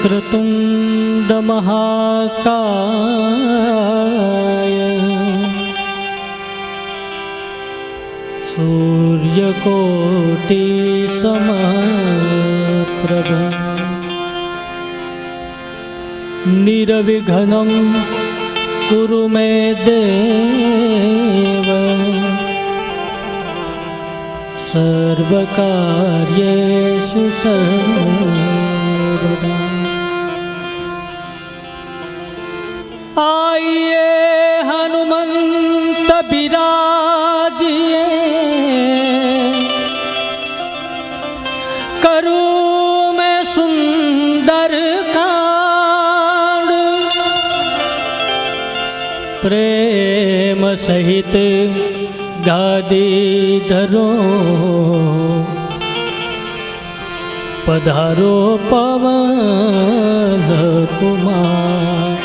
वक्रतुंड महाकाय सूर्यकोटि समप्रभ निर्विघ्नं कुरु मे देव सर्वकार्येषु सर्वदा। आइए हनुमंत बिराजिए करूं मैं सुंदर कांड प्रेम सहित गादी धरो पधारो पवन कुमार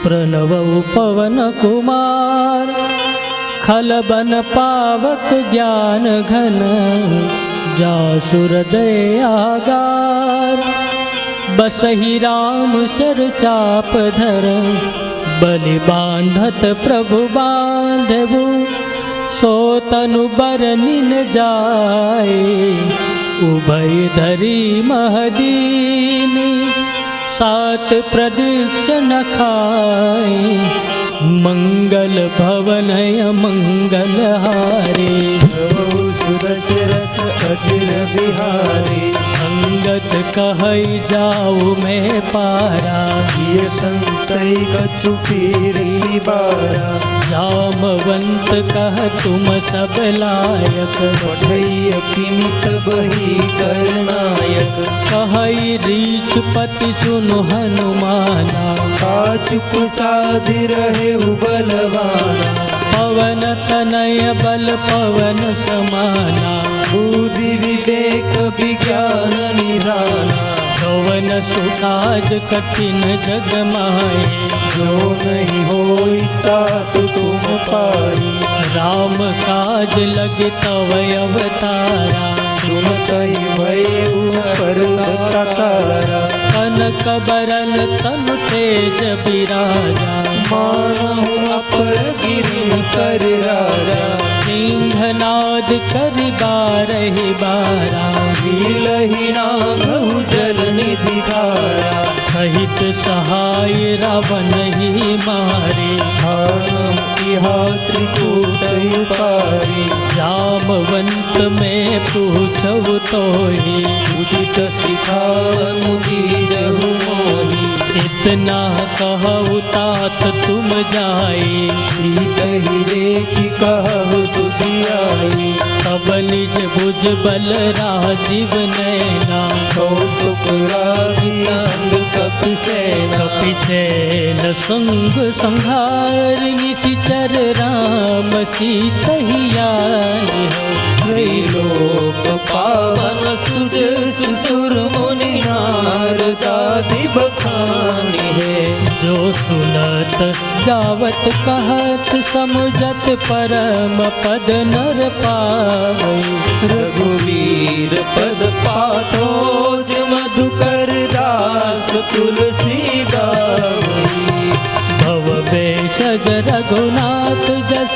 प्रणवउ पवन कुमार खलबन पावक ज्ञान घन जासुर दयागार बसहि राम सर चाप धर बलि बांधत प्रभु बांधबु सो तनु बरनि न जाए उभय धरी महदीनी सात प्रदीक्षण खाए मंगल भवनय मंगल हारे सुदशरथ अजिर बिहारी अंगत कहई जाऊ मैं पारा ये संशय कछु फिरी बारा जामवंत कह तुम सब लायक बढ़ई किमि सब ही करनायक कहई रीछ पति सुनु हनुमाना काचुक साधि रहे बलवाना पवन तनय बल पवन समाना बुद्धि विवेक विज्ञान निधाना पवन सुकाज कठिन जग माहे जो नहीं होई तात तुम पाई राम काज लगे तव अवतारा सुन कही भयउ परतारा कनक बरन तनु तेज बिराजा मानहु अपर गिरि कर राजा सिंहनाद करि बारहि बारा मिलहि नामहु जल निधि धारा सहित सहाय रावण ही मारे भानम इहा त्रिकूट पारी जामवंत में पूछऊ तोहि उचित सिखावनु दीजहु मोहि इतना कहु तात तुम जाई सीतहि देखि कहु सुधियाई तब निज भुज बल राजीव नैना कौतुक रागी संग कपिसेन संग संहार निशिचर राम सीतहि आए त्रैलोक पावन सुज सुर मुनि नारदादि बखानी है जो सुनत गावत कहत समुझत परम पद नर पावै रघुवीर पद पाथोज मधुकर दास तुलसी गावै भव भेषज रघुनाथ जस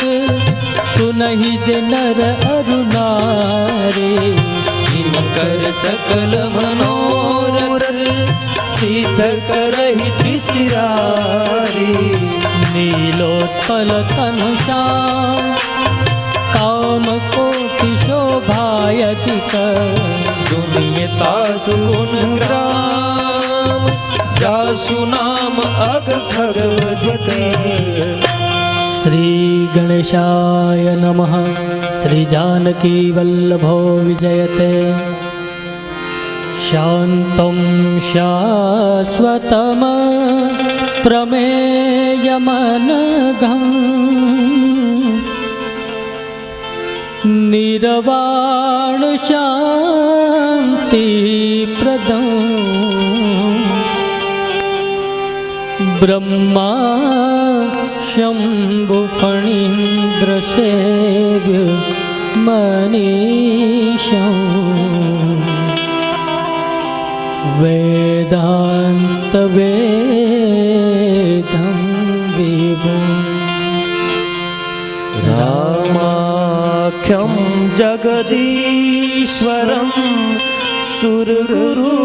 सुनहि जे नर अरु नारी कर सकल मनोरथ सिद्ध करहि त्रिशिरारी नीलोत्पल तनु श्याम काम कोटि शोभायतिक सुनिए तासु गुण ग्राम जासु नाम अग भगवती। श्री गणेशाय नमः। श्री जानकी वल्लभो विजयते शान्तं शाश्वतं प्रमेयमनघं निर्वाण शान्तिप्रदं ब्रह्मा शंभु फणीन्द्र सेव्य मनीषं वेदांत वेदं विभुम् रामाख्यं जगदीश्वरं सुरगुरु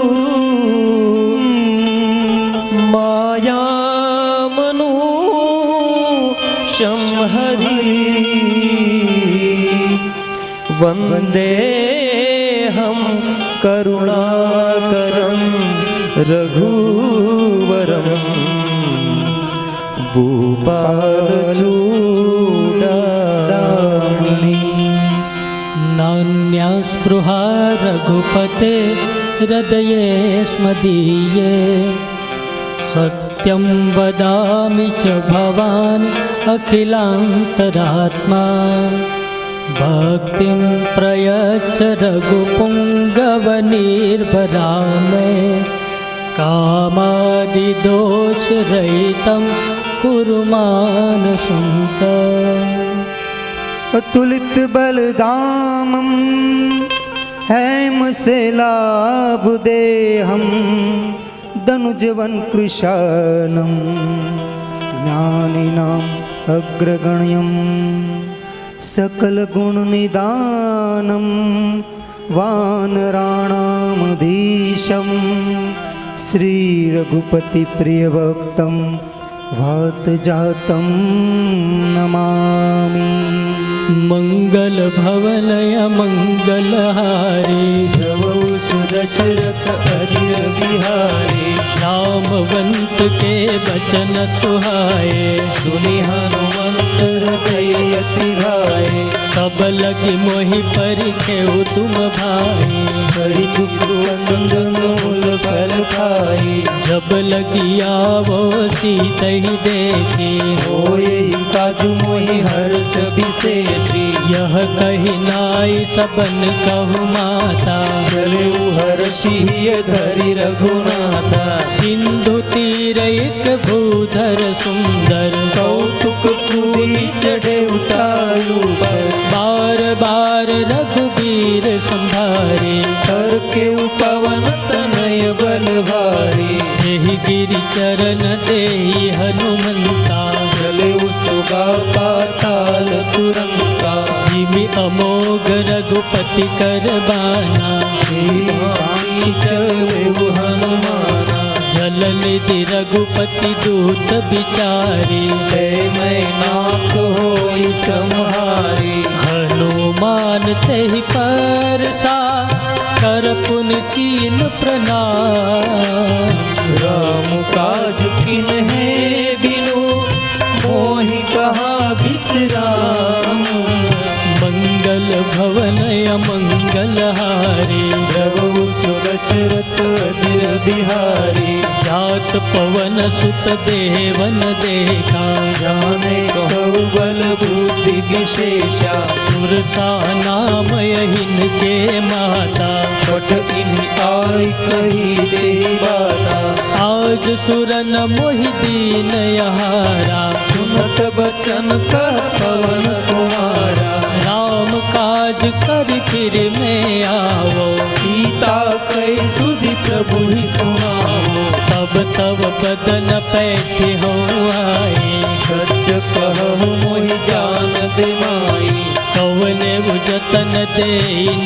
मायामनुष्यं हरि वन्देऽहं करुणाकरं रघुवरं भूपालचूडामणि नान्या स्पृहा रघुपते हृदये स्मदीये सत्यं वदामि च भवान् अखिलान्तरात्मा भक्तिं प्रयच्छ रघुपुङ्गवनिर्भरा मे कामादिदोषरहितं कुरु मानसं च अतुलित बलधामं हैमशैलाभ देहं दनुजवन कृशानं ज्ञानिनाम् अग्रगण्यं सकलगुणनिदानं वानराणामधीशं श्रीरघुपतिप्रियभक्तं वातजातं नमामि। मंगलभवनय मंगलहारी प्रभु सुदशरथ अजिर बिहारी जामवंत के बचन सुहाए सुनि हनुमंत हृदय अति भाए तब लगी मोहि परिखेउ तुम भाई सही दुखंदन मूल फल खाई जब लगी आवो सीतहि देखी होए काजु मोहि हर्ष विशेषी यह कही नाई सबन कहु माता चले हर्षि धरि रघुनाथा सिंधु तीर एक भूधर सुंदर कौतुक कूदी चढ़े उतारू पर बार बार रघुबीर संभारे कर के पवन तनय बल भारी जेहि गिरि चरण देहि हनुमंता चले उसका पाताल तुरंता जिमि अमोघ रघुपति कर बाना चले हनुमाना जल निधि रघुपति दूत बिचारी मैं नाथ होई संहारी हनुमान तेहि परसा कर पुनि कीन प्रणाम राम काज किन्हे बिनु मोहि कहा विश्राम मंगल भवनय मंगलहारी प्रभु सुदशरथ अजिर बिहारी जात पवन सुत देवन देखा जाने कहु बल बुद्धि विशेषा सुरसा नाम यहिनके माता पट इन्हीं आई कही दे बाता आज सुरन मोहि दीन यहारा सुनत बचन कह पवन कुमारा राम काज कर फिर में आवो सीता कई सुधि प्रभु ही सुनाओ तब तब बदन पैठ हो आए सच कहु मोहि जान दे माई कवने जतन दे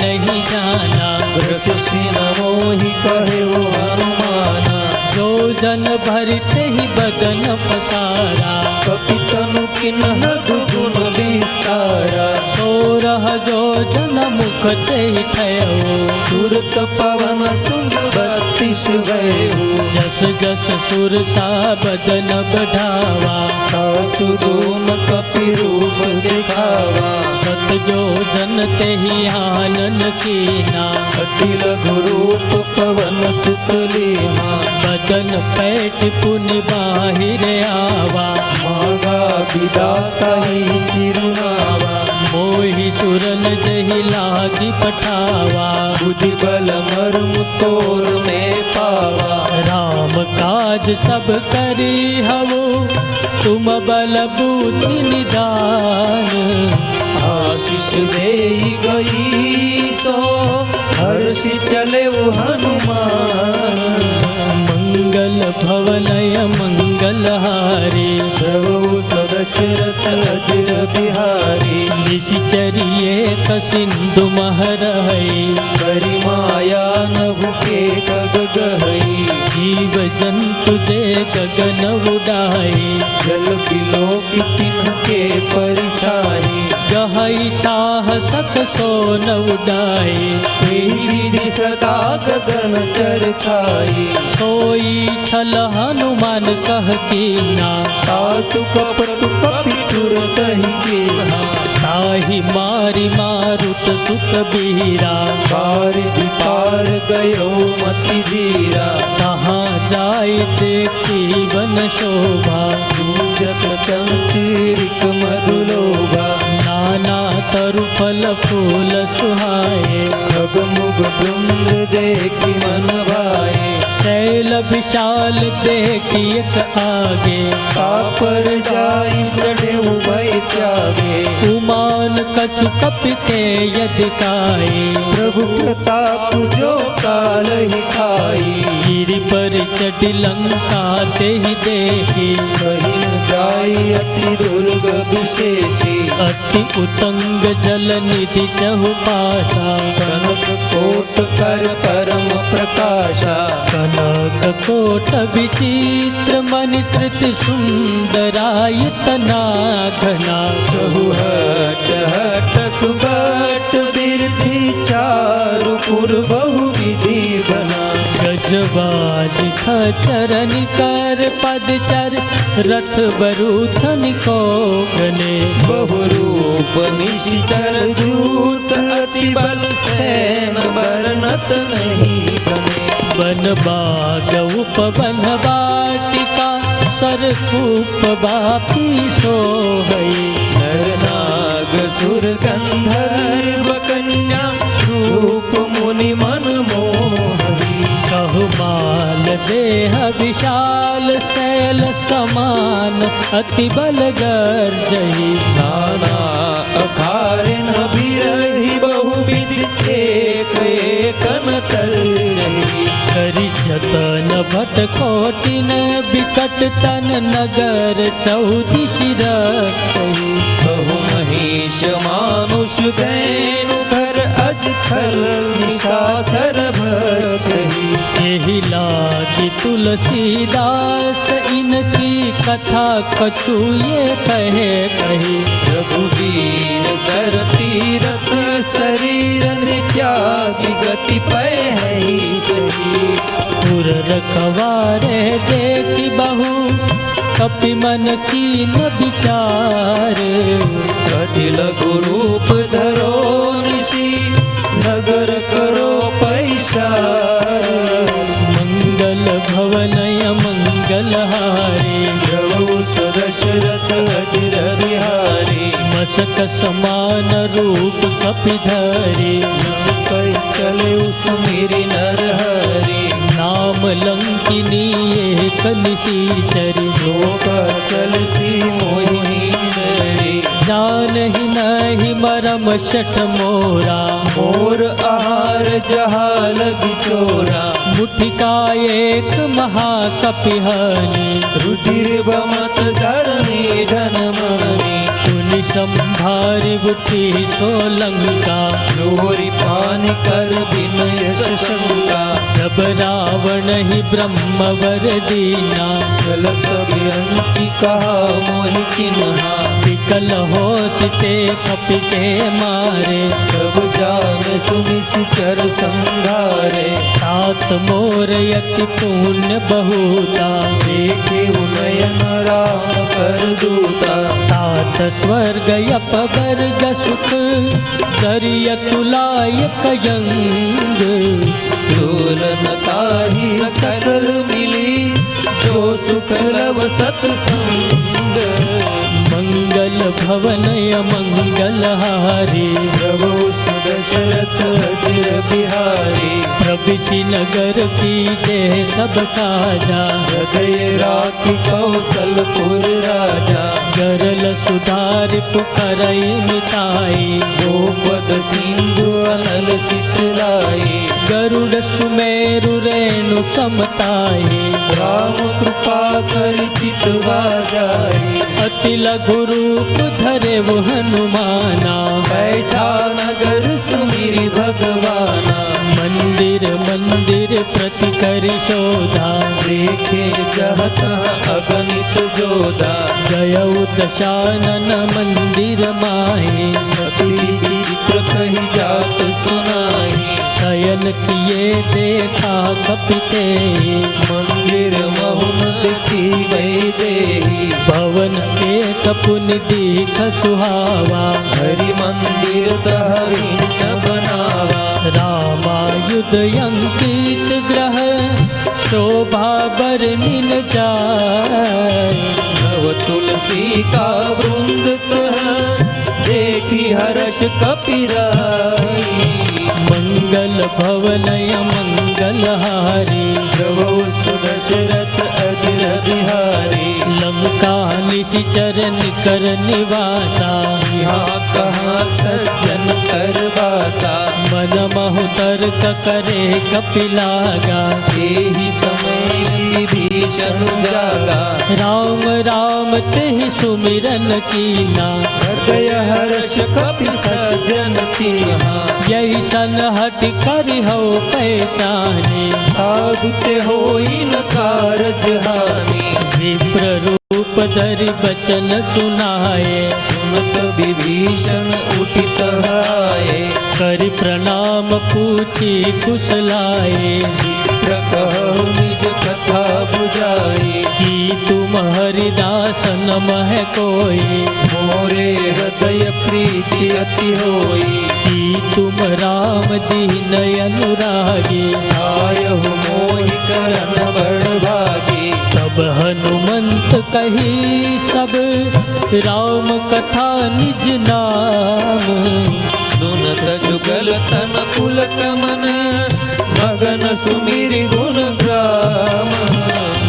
नहीं जाना रसिन मोहि कहे हनुमाना जो जन भरते ही बदन पसारा कपितनु किन्ह दुगुण विस्तारा सोरह जो जन मुख ते ठयो तुरत पवन सुंद बत्तीस गयो जस जस सुरसा बदन बढ़ावा सुदून कपि रूप दिखावा सत जो जन ते ही आनन कीना अति लघु रूप पवन सुत लीना बदन पैठ पुनि बाहिर आवा मागा विदाता ही सिरुनावा मोहि सुरन जहि लागी पठावा बुद्धि बल मर्म तोर में पावा राम काज सब करी हवो तुम बल बुद्धि निदान आशीष देई गई सो हर्षि चले वो हनुमान। मंगल भवनय मंगलहारी प्रभु सदशरथ अजिर बिहारी। निश्चरिये सिंधु महरहै परिमाया नभु के कग गहई। जीव जंतु जे गगन उड़ाई जल बिलो की तिनके परिछाई। गहई चाह सत सोन उड़ाई विधि सदा गगन चरखाई। सोई छल हनुमान कह कीना तासु कपट कपि तुरत ही चेहा। ताहि मारी मारुत सुख बीरा पार पार गयो मति धीरा। कहाँ जाय देखी वन शोभा जत चंचरिक मधुलोभा। नाना तरु फल फूल सुहाए खग मुग बृंद देखी मन भाए। शैल विशाल देखी एक आगे पापर जाई चढ़े उभय त्यागे। उमान कछु कपि के यदिकाए प्रभु प्रताप जो काल ही खाई। गिरि पर चढ़ लंका ते ही देखी कहीं न जाई अति दुर्ग विशेषी। अति उतंग जल निधि चहुपासा कनक कोट कर परम प्रकाशा। कनक कोट विचित्र मणि कृति सुंदरायतना घना कहु हट हट सुबट बिरधि चारु पुर बहु विधि बना। गजबाज खचर निकर पदचर रथ बरूथन को गने बहु रूप निशिचर जूत अति बल सैन बरनत नहीं बने। बन बाग उपवन वाटिका सरकूप बापी सोहई नर नाग सुर गंधर्व कन्या रूप मुनि मन मोही। कहु माल देह विशाल शैल समान अति बल गर्जही नाना अखारिन बिरही बहुविधि एक एकन तर रही। करि जतन भट कोटिन बिकट तन नगर चौदिशि रखहि। बहु महिष मानुष धैनु घर अज खल निशाचर भसही। एहि लागी तुलसीदास इनकी कथा कछु ये कहे कही रघुवीर सर तीरथ शरीर त्यागी गति पै है सही। पुर रखवारे देखी बहु कपि मन कीन विचार। कटि लघु रूप धरो ऋषि नगर करो पैसार। मंगल भवनय मंगलहारी प्रभु सदशरथ अजिर बिहारी। मसक समान रूप कपिधरी कई चले सुमिरि नर हरि। नाम लंकिनी एक निशीचरी लोक चल सी मोहिनी नरी। जानहि नहीं मरम शठ मोरा मोर आहार जहाल बिचोरा। मुठिका एक महाकपिहनी रुधिर बमत धरनी धन मनी। पुनि संभारि बुद्धि सोलंका लोरी पान कर बिन यश शंका। जब रावण ही ब्रह्मवर दीना गलत विरंची कहा मोहि किन्हा। विकल हो सिते कपि के मारे तब जान सुनि सिचर संघारे। तात मोर यति पुण्य बहुता देखे उनयन राम कर दूता। तात स्वर्ग अपवर्ग सुख दरिय तुलायक यंग। तुलन ताहि सकल मिली जो सुख लव सत्संग। मंगल भवनय मंगलहारी प्रभु दशरथ अजर बिहारी। प्रविशि नगर की जय सब काजा, हृदय राखी कौशलपुर राजा। गरल सुधारि पुकारई मिताई, गोपद सिंधु अनल सितलाई। गरुड़ सुमेरु रेणु समताई, राम कृपा कर चितवा जाई। अति लघु रूप धरे वो हनुमाना, बैठा नगर सुमिरि भगवाना। मंदिर मंदिर प्रति करि शोधा, देखे जहत अगणित जोधा। जयउ दशानन मंदिर माही, अति विचित्र कही जात सुनाई। शयन किए देखा कपिते, मंदिर महुन देखी वै देही। भवन के कपुन दीख सुहावा, हरि मंदिर तहरीन बनावा। रामायुध अंकित ग्रह, शोभा बर मिल जाय। नव तुलसी का वृंद तह, देखी हर्ष कपिराई। मंगल भवनय मंगल हारी, प्रभु सुदशरथ अजर बिहारी। लंका निशिचर निकर निवासा, यहाँ कहाँ सज्जन कर बासा। मन महु तर्क करे कपिलागा, यही समय विभीषण जागा। राम राम तेहि सुमिरन कीना, हृदय हर्ष कपि सज्जन तिन्हा। यही सन हट कर हो पहचाने, साधु ते होई न कारज हानि। विप्र रूप धरि बचन सुनाए, सुनत विभीषण उठित आए। करि प्रणाम पूछी कुशलाए, विप्र कहु निज कथा बुझाई। कि तुम हरिदासन मह कोई, मोरे हृदय प्रीति अति होई। कि तुम राम दीन अनुरागी, आयहु मोहि करन बड़ भागी। तब हनुमंत कही सब, राम कथा निज नाम। सुनत जुगल तन पुलक मन, मगन सुमिरि गुण ग्राम।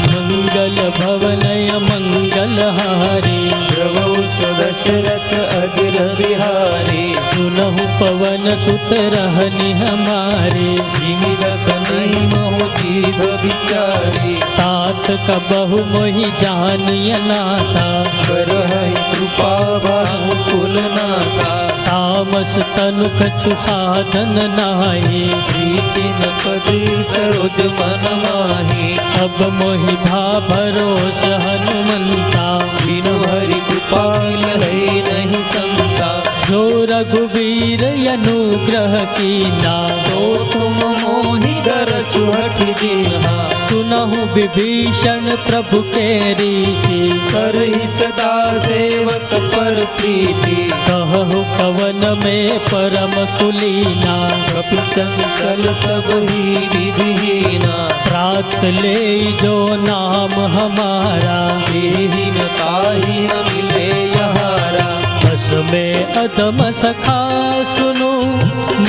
मंगल भवनय मंगल हारी, प्रभु सुदशरथ अजर बिहारी। सुनहु पवन सुत रहनि हमारे, जिमि दस नहीं मोह जीव विचारी। तात कबहु मोहि जानिय नाथा, करहि कृपा बाहु कुल नाथा। तामस तनु कछु साधन नाहि, प्रीति न पदि सरोज मन माही। अब मोहि भा भरोस हनुमंता, बिनु हरि कृपा लहै नहीं संता। जो रघुवीर अनुग्रह कीना, तो तुम मोहि दरसु हठि दीन्हा। सुनहु विभीषण प्रभु के रीति, करहि सदा सेवक पर प्रीति। कहु कवन में परम कुलीना, कपि चंचल सब ही विधिहीना। प्रात ले जो नाम हमारा, एहि न ताहि न मिले यहारा। बस में अदम सखा सुनो,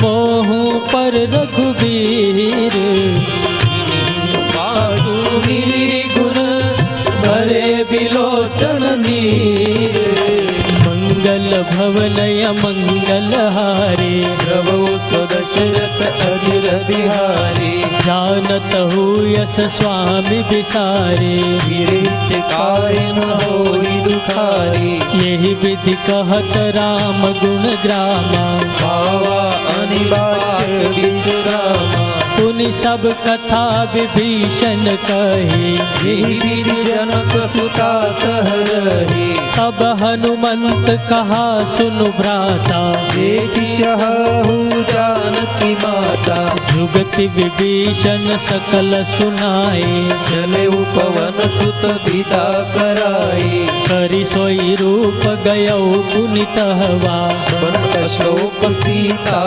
मोहु पर रघुवीर। पाडु मिरि गुण, भरे बिलोचन नीर। मंगल भवनय मंगल हारी, प्रभु सुदशरथ अजर बिहारी। जानत हु यस स्वामी विसारे, विरहित काय न होई दुखारी। यही विधि कहत राम गुण ग्रामा, पावा अनिवार्य विश्रामा। पुनि सब कथा विभीषण कही, यही विधि जनक सुता कह रही। तब हनुमंत कहा सुनु भ्राता, देखी चहु जानकी माता। जुगति विभीषण सकल सुनाए, चले पवन सुत विदा कराई। करि सोई रूप गयौ पुनितहवा, बन शोक सीता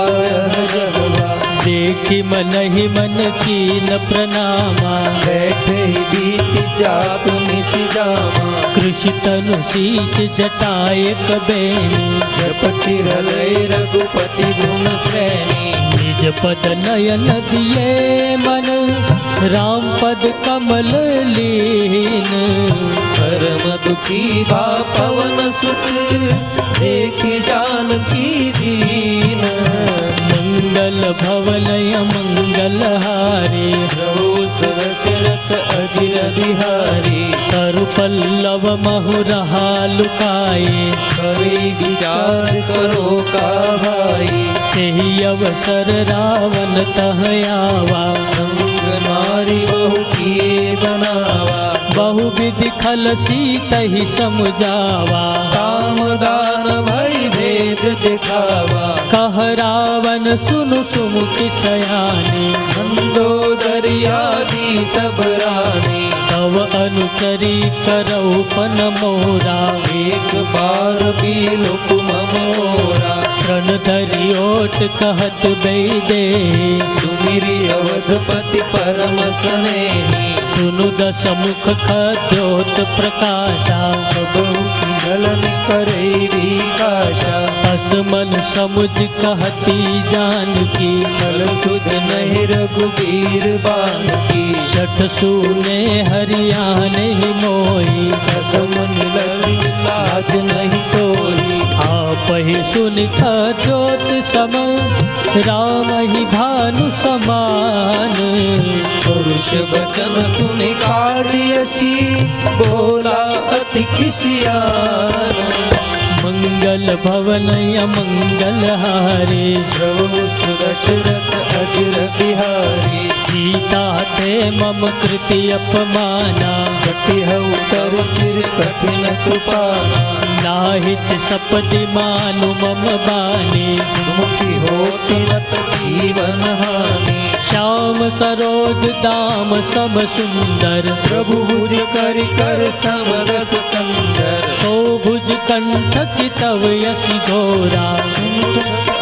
जगवा। देखी मन ही मन कीन प्रणामा, बैठे ही बीत जात निस जामा। कृषितनु शीश जटाए कबेनी जपति हृदय रघुपति गुण श्रेणी निज पद नयन दिए मन राम पद कमल लीन परम दुखी भा पवन सुत देखि जानकी दीन मंगल भवनय मंगल हारे प्रभु दशरथ अजिर बिहारी तरु पल्लव महुरहा लुकाए करे विचार करो का भाई तेहि अवसर रावण तह आवा संग नारी बहु किए बनावा बहु विधि खल सीतहि समझावा सामदान भई भेद दिखावा कह रावण सुनु सुमुखि सयाने मंदोदरियादि सब रानी तव अनुचरी करौ पन मोरा एक बार भी लुक मोरा प्रण धरि ओट कहत बेदे सुमिरी अवधपति परम स्नेही सुनु दस मुख खद्योत प्रकाशा बहु किंगलन करे विकाशा अस मन समुझ कहती जानकी कल सुध नहीं रघुबीर बान की शठ सूने हरियाणे मोई कदम निलज लाज नहीं तोही आप ही सुन खद्योत सम राम ही भानु समान पुरुष वचन सुनि कार्यसी बोला अति खिसियान मंगल भवनय मंगल हारे प्रभु दशरथ अजिर बिहारी सीता ते मम कृति अपमाना कटिहउ तर सिर कठिन कृपाना नाहित सपदि मानु मम बानी मुखी होती नत जीवन हानि श्याम सरोज दाम सम सुंदर प्रभु भुज कर समरस कंदर सो भुज कंठ चितव यसी घोरा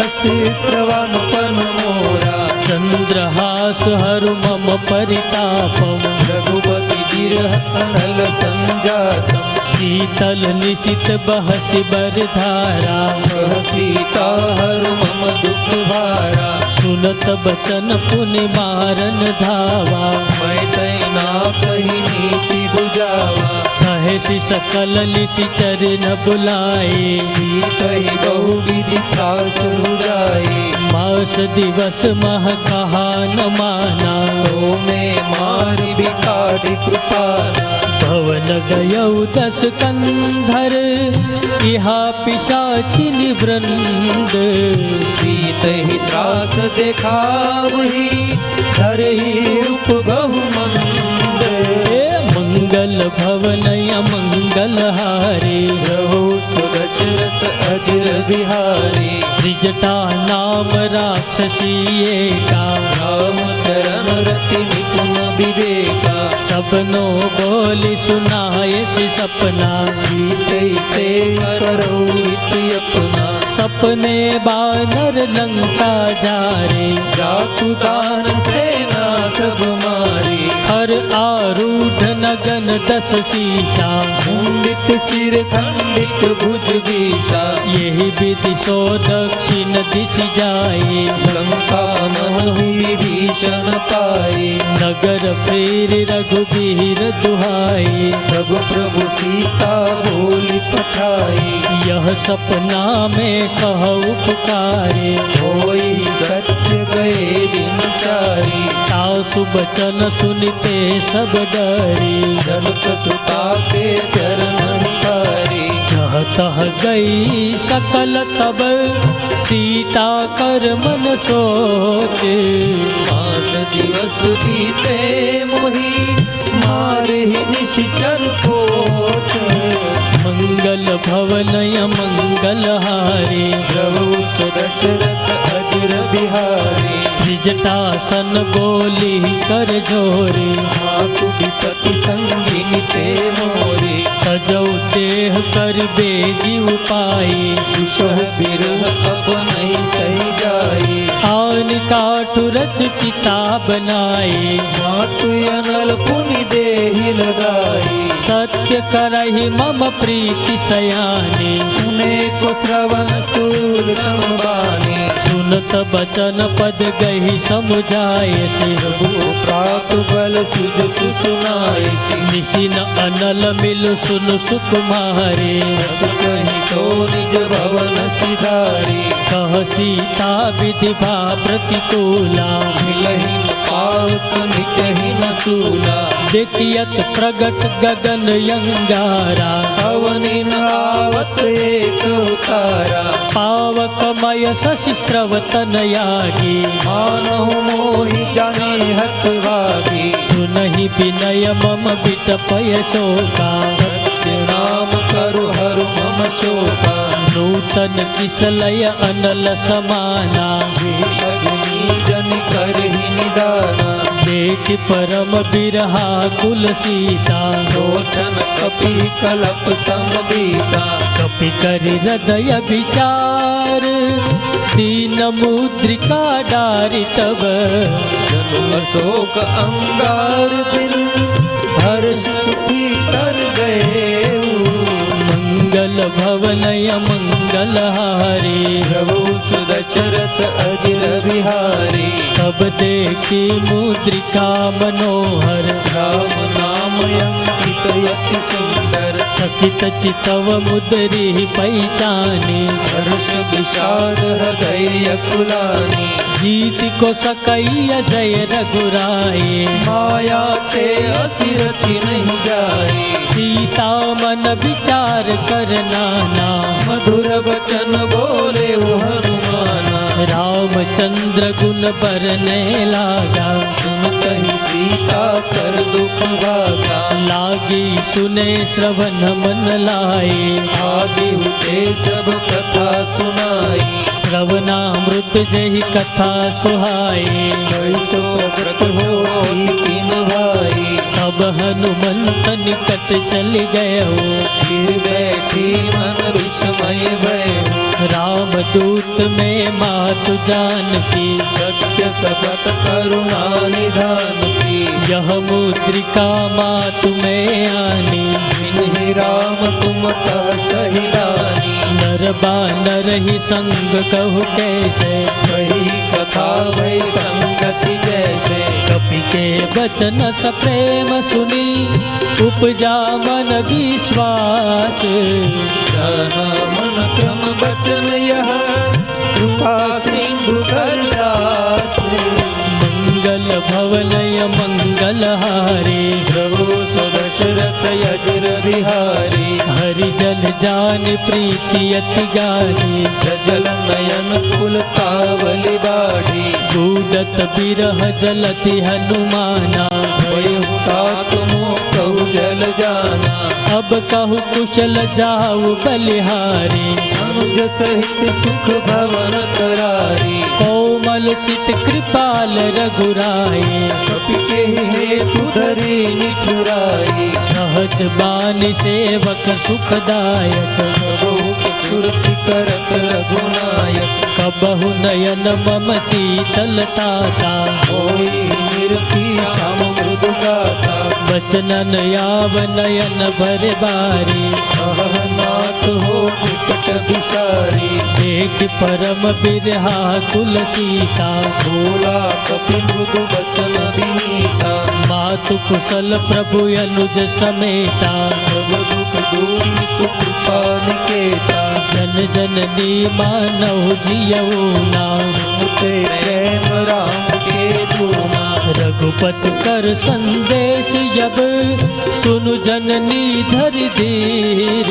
असे प्रवान पन मोरा चंद्रहास हरु मम परितापम रघुपति बिरह अनल संजातम शीतल निशित बहसि बरधारा सीता हर मम दुख भारा सुनत बचन पुनि मारन धावा मैं तैना कही नीति बुझावा कहे सि सकल निशिचर न बुलाए कही बहु विधि त्रास बुझाए मास दिवस मह कहा न माना तो मैं मार बिकाट कृपाना भवन गयौ दस कंधर इहा पिशाचिनि वृंद सीत ही त्रास देखावही धर ही उपगहु मंद मंगल भवनय मंगल हारे रहो सुदशरथ अजिर बिहारी त्रिजटा नाम राक्षसी एका राम चरण रति निपुण विवेका सबनो बोली सुनाए सि सपना सीते से करो हित अपना सपने बानर लंका जारे जातु दान सेना सब मारी हर आरूढ़ नगन दस शीशा मुंडित सिर खंडित भुज बीसा यही विधि सो दक्षिण दिश जाए लंका मन हुई भीषण पाए नगर फेर रघुबीर दुहाए प्रभु प्रभु सीता बोली पठाई यह सपना में कहु पुकारे होई सत्य गए दिन चारी तासु बचन सुनते सब डरे जनक सुता के चरण कारी जह तह गई सकल तब सीता कर मन सोच मास दिवस बीते मोही मारे निश्चर कोच मंगल भवनय मंगल हारे प्रभु दशरथ अजिर बिहारी त्रिजटासन बोली कर जोरे मातु विपति संगिनी ते मोरी तजौ देह कर बेगी उपाई कुशह बिरह अपनहि सही जाई आन काठु रच चिता बनाए मातु अनल पुनि देहि लगाई सत्य करहि मम प्रीति सयानी। सुने को श्रवण सूर संबानी। सुनत बचन पद गही समुझाय से। प्राप्त बल सुज सुनाय। निशिन अनल मिल सुन सुकुमारे। कही सो निज भवन सिधारी। कह सीता विधि भा प्रतिकूला। मिलहि पावक निकहि न सूला। देखियत प्रगट गगन यंगारा। पवनि न आवत एक उतारा। पावकमय शशिस्त्रव तनयागी। मानहु मोहि जाने हतभागी। सुनहि विनय मम विटपय शोका। सत्य नाम करु हरु मम शोका। नूतन किसलय अनल समाना। अग्नि जन करहि निदाना। देख परम बिरहा कुल सीता। सोचन कपि कलप समबीता। कपि करि हृदय विचार। दीन मुद्रिका डारि तब। जन्म अशोक अंगार दिल। हर्ष सुखी कर गए। मंगल भवनय मंगल हारी। प्रभु सुदशरथ अजिर बिहारी। तब देखी मुद्रिका मनोहर। राम नाम अंकित अति सुंदर। चकित चितव मुद्री पहचानी। हर्ष विषाद हृदय कुलानी। जीत को सकैय जय रघुराई। माया ते असिर नहीं जाए। सीता मन विचार कर नाना। मधुर बचन बोले वो हनुमाना। रामचंद्र गुण बरने लागा। सुनत ही सीता कर दुख भागा। लागी सुने श्रवण मन लाए। आदि हुते सब कथा सुनाई। श्रवणामृत जहि कथा सुहाए। कैसो व्रत हो तीन भाई। अब हनुमंत निकट चल गयो। फिर बैठी मन विस्मय भयो। राम दूत में मातु जानकी। सत्य सपत करुणा निधान की। यह मुद्रिका मातु में आनी। जिन्हि राम तुम कह सही रानी। नर बानर ही संग कहु कैसे। वही कथा वही संगति जैसे। कपि के बचन स प्रेम सुनी। उपजा मन विश्वास। जाना मन क्रम बचन यह। कृपा सिंधु करदास। मंगल भवनय मंगल हारे। प्रभु सुदशरथ अजिर बिहारी। हरिजन जान प्रीति अति गानी। सजल नयन कुल कावली बाढ़ी। गूढ़त बिरह जलति हनुमाना। भयहु तात मोह कहु जल जाना। अब कहु कुशल जाऊ बलिहारी। अनुज सहित सुख भवन करारी। कोमल चित कृपाल रघुराई। कपि के हेतु धरी निठुराई। सहज बानी सेवक सुखदायक। बहुत सुरति करत रघुनायक। कबहु नयन मम शीतलताता। होई निरखी श्याम मृदु गाथा। बचनन याव नयन भर बारी। नाथ हो निकट विसारी। देख परम बिरहा कुल सीता। भोला कपि मृदु बचन विनीता। मातु कुशल प्रभु अनुज समेता। सब दुख दूरी सुकृपा निकेता। जन जननी मानव जियऊ नाम। मुते प्रेम राम के दूना। रघुपति कर संदेश जब। सुनु जननी धर धीर।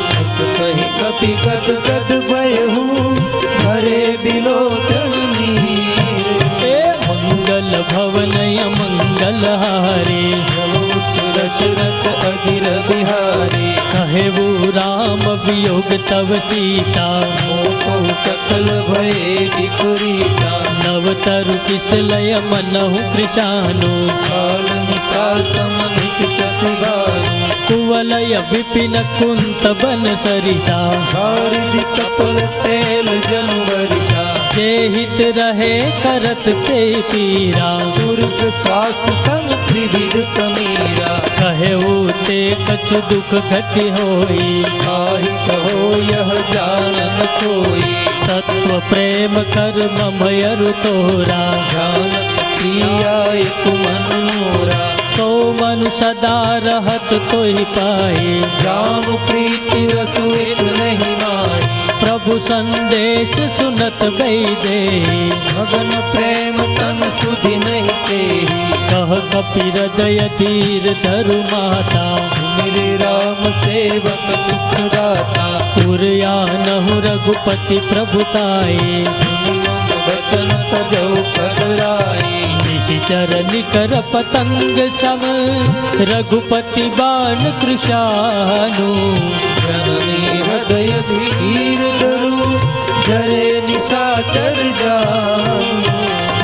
हस कहि कपि गद गद भयहु। भरे बिलोचन नीर। ए मंगल भवनय मंगल हारे। दशरथ अजिर बिहारी। कहे वो राम वियोग तव सीता। मोह सकल भये विपरीता। नव तरु किसलय मनहु कृशानु। काल निशा समनिश शशिगानु। कुवलय विपिन कुंत बन सरिसा। बारिधि कपल तेल जनु बरिषा। जे हित रहे करत ते पीरा दुर्ग श्वास संग त्रिविध समीरा कहे ते कछु दुख घटि होई आहि कहो यह जानन कोई तत्व प्रेम कर ममयरु तोरा जानत प्रिया एक मन मोरा सो मन सदा रहत तोहि पाए जानु प्रीति रसु एक नहीं माई प्रभु संदेश सुनत बैदे मगन प्रेम तन सुधि नहीं तेहि कह कपि हृदय धीर धरु माता मेरे राम सेवक सुख दाता पुरया नहु रघुपति प्रभुताए बचन तजौ पदराई निशिचर निकर पतंग सम रघुपति बाण कृशानु जननी हृदय धीर धरु जरे निशाचर जानु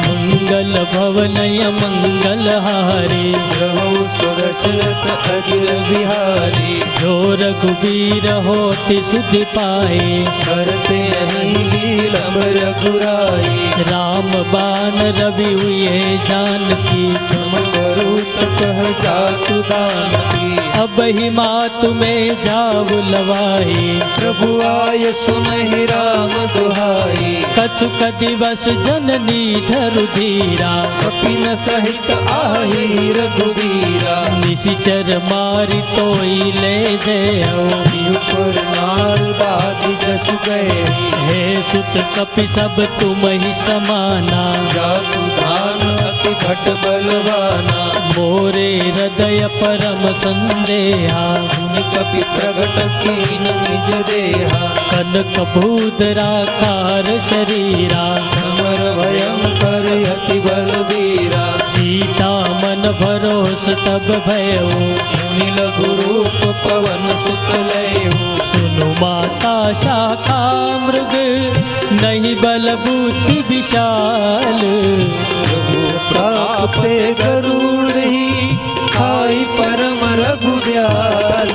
मंगल भवनय मंगल हारे रहो सुदशरथ अजिर बिहारी जो रघुबीर होति सुधि पाए करते नहीं लीलम रघुराई राम बाण रवि हुए जानकी तुम करो तो कह जातु दान की अब ही मातु में जाऊ लवाई प्रभु आय सुनहि राम दुहाई कछुक दिवस जननी धरु धीरा कपिन सहित आहि रघुबीरा निशिचर मारि तोई ले जयो ऊपर नारदादि जस गए हे सुत कपि सब तुम ही समाना जातु दान अति घट बलवाना मोरे हृदय परम संदेहा सुन कपि प्रगट कीन निज देहा कनक भूधराकार शरीरा समर भयंकर अति बलबीरा सीता मन भरोस तब भयो मुनि लघु रूप पवन सुत लयो सुनु माता शाखा मृग नहीं बल बुद्धि विशाल प्रताप पे गरुड़ ही खाई परम रघुब्याल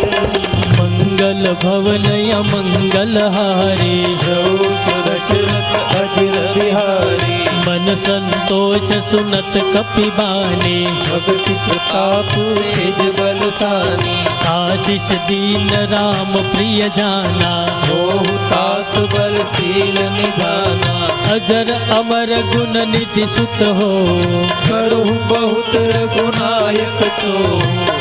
मंगल भवनय मंगल हारे दशरथ अजिर बिहारी मन संतोष सुनत कपि बाने भगति प्रताप तेज बलसानी आशीष दीन राम प्रिय जाना बहु तात बलशील निधाना अजर अमर गुण निधि सुत हो करहु बहुत रघुनायक तो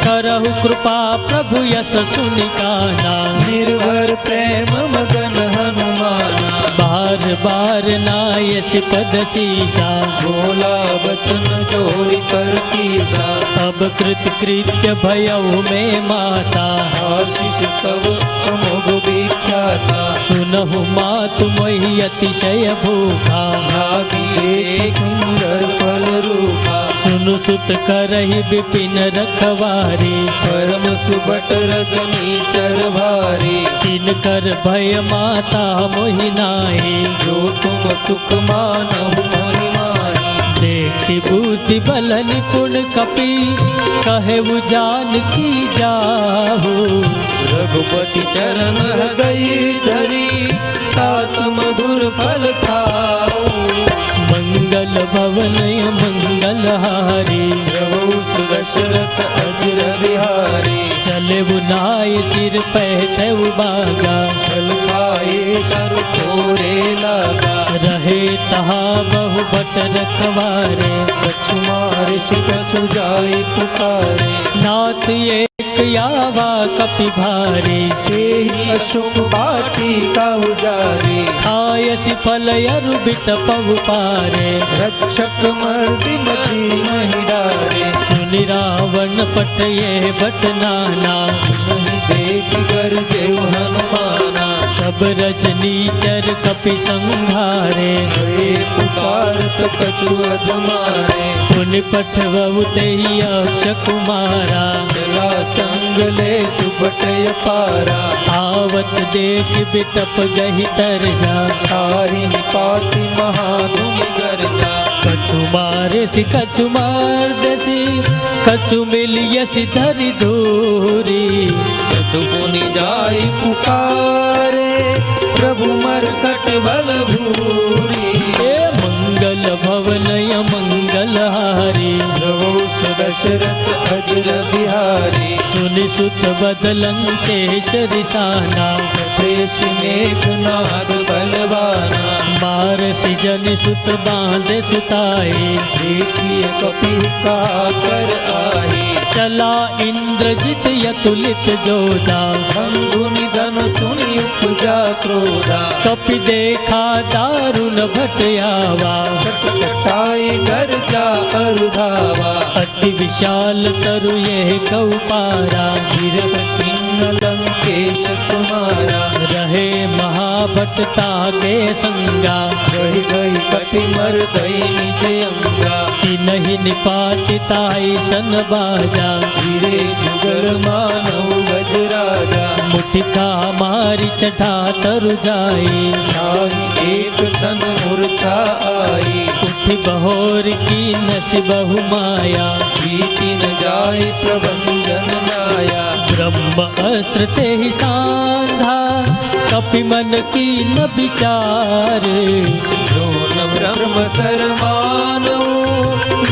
करहु कृपा प्रभु यस सुनिकाना निर्भर प्रेम मगन हनुमाना बार बार नायस पद सीसा भोला बचन जोरी कर कीसा अब कृत कृत्य भयउ में माता आशीष तब अमोघ विख्याता सुनहु मातु मोहि अतिशय भूखा लागी एक सुंदर फल रूपा सुनु सुत करहि विपिन रखवारी परम सुबट रजनी चर भारी तिन कर भय माता मोहि नाहि जो तुम सुख मानहु मोहि माही देखि बुद्धि बल निपुण कपि कहे जानकी जाहु रघुपति चरण हृदय धरी तात मधुर फल खाओ मंगल भवनय मंगल हारी प्रभु सुदशरथ अजिर बिहारी चले बुनाय सिर पैठे बागा फल खाए सर तोरे लागा रहे तहा बहु बट रखवारे कछु मारे कछु जाई पुकारे नाथ एक यावा कपि भारी तेहि अशुभ बाटी का उजारी खायसि फल अरु बिटपउ पारे रक्षक मर्दि मति नहीं डारे सुनि रावण पटये बट नाना देख कर देव हनुमाना सब रजनीचर कपि संहारे गए पुकारत कछु अधमारे पुनि पठवउ तेहि अक्ष कुमारा चला संग ले सुबटय पारा आवत देख बिटप गहि तर जा ताहि निपाति महाधुनि गर्जा कछु मारेसि कछु मार देसी कछु मिलियसि धरि धूरी कछु पुनि जाई पुकारे प्रभु मरकट बल भूरी दशरथ अजर बिहारी सुनि सुत बदलंकेश रिसाना देश मेघनाद बलवाना मारसी जन सुत बांधे सुताए देखिए कपि का कर आए चला इंद्रजित यतुलित जोधा बंधु निधन सुनि उपजा क्रोधा कपि देखा दारुण भटयावा कटाई गर्जा अरुधावा अति विशाल तरु ये कौपारा गिरत किन्न लंकेश कुमारा रहे महाभटता के संगा रही गई कपि मर गई निज अंगा कि नहीं निपातिताई सन बाजा गिरे जुगल मानव गजराजा मुठिका मारी चढ़ा तरु जाई ताहि एक क्षण मूर्छा आई उठ बहोर की नस बहु माया बीती न जाए प्रबंधन नाया ब्रह्म अस्त्र ते ही सांधा कपि मन की न विचार द्रोण ब्रह्म सरमानव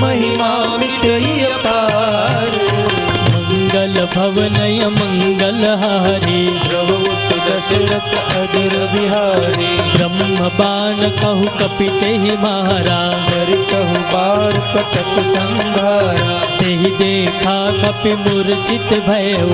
महिमा मिटई अपार मंगल भवनय मंगल हारी प्रभु दशरथ अजर बिहारी ब्रह्म बाण कहु कपि तेहि मारा कर कहु बार कटक संघारा तेहि देखा कपि मूर्छित भयो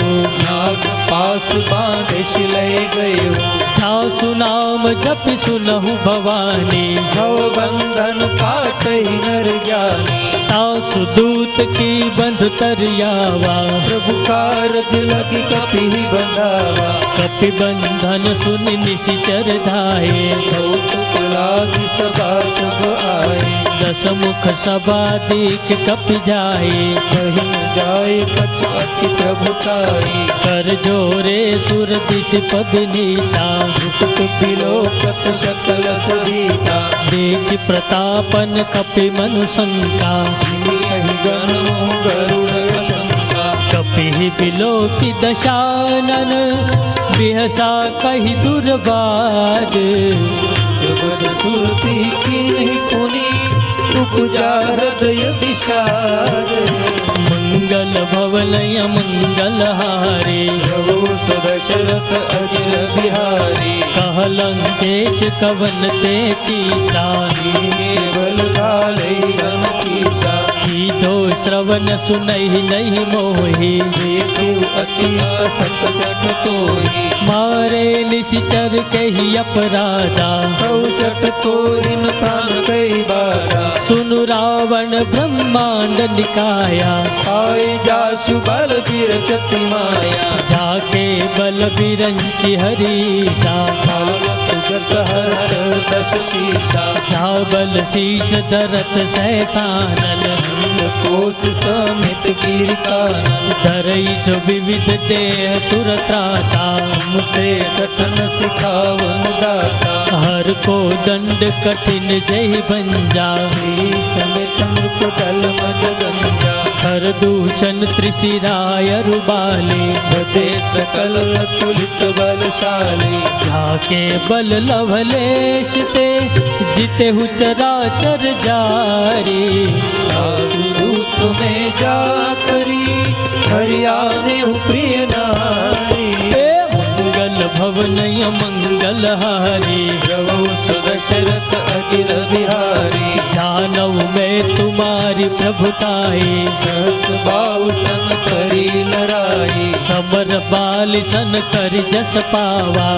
नाग पास बांधे शिलय गयो छाव सुनाम जपि सुनहु भवानी भव बंधन काटहि नर ज्ञानी ताव सुदूत की बंध तरियावा प्रभु कारज लगी कपि बंधावा कपि बंधन सुनि निशिचर धाये कौतुक लागी सभा सब आए दस मुख सभा देख कपि जाए कहीं न जाए कछु अति प्रभुताई कर जोरे सुर दिश पबनीता मुकुट बिलोकत सकल सरीता देख प्रतापन कपि मनु शंका कहीं गण मोह गरुड़ शंका कपि बिलोकी दशानन बिहसा कही दुर्बाद जगत सुरती की नहीं पुनी उपजा हृदय विषाद मंगल भवनय मंगल हारे प्रभु दशरथ अजर बिहारी कहलंकेश कवन ते कीसानी केवल काले गण कीसा की दो श्रवण सुनहि नहीं मोहि देखो अति असत सठ तोही मारे निशिचर के ही अपराधा कौशट तोरिन प्राण कई बारा सुनु रावण ब्रह्मांड निकाया आए जासु बल बिरचति माया जाके बल बिरंचि हरीसा सुगत हरत दश शीशा चावल शीश धरत सहसानन कोश समित गिरकानन धरई जो विविध देह सुर त्राता मुझसे सठन सिखावन दाता हर को दंड कठिन जय बंजा समित नृप दल मद गंजा खर दूषण त्रिशिराय रुबाले बदे सकल तुलित बलशाली जाके बल लवलेश ते जिते हु चराचर जारी दूत में जा करी हरियाणे प्रिय नारी मंगल भवनय मंगल हारी प्रभु दशरथ अगिर बिहारी जानव मैं तुम्हारी प्रभुताई सहस बाहु सन करी लड़ाई समर बाल सन कर जस पावा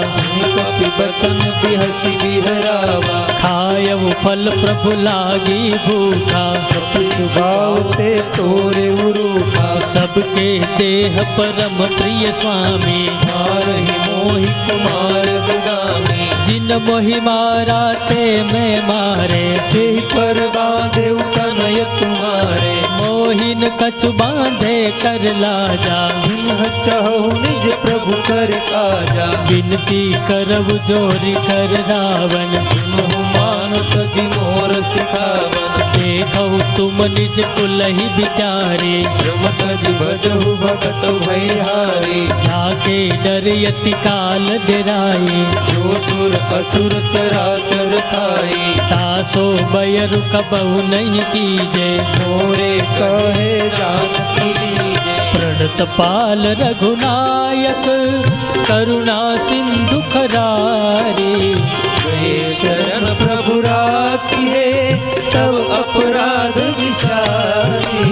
कपि बचन बिहसी बिहरावा खायव फल प्रभु लागी भूखा कपि सुभाव ते तोरे उरूखा सबके देह परम प्रिय स्वामी मारहि मोहि कुमार दुगामी जिन मोहि मारा ते मैं मारे तेहि पर बांधे तनय तुम्हारे मोहिन कछु बांधे कर लाजा बिन चहु निज प्रभु कर काजा विनती करब जोरी कर रावण सुनहु मानुत जिमोर सिखावन देखहु तुम निज कुलहि विचारे रमतज भजहु भगत भयहारी जाके डर यति काल डराए जो सुर असुर चराचर खाई ता जासो बयरु कबहु नहीं कीजे। मोरे कहे जानकी लीजे। प्रणत पाल रघुनायक करुणा सिंधु खरारे। गए शरण प्रभु राखिए तब अपराध विसारी।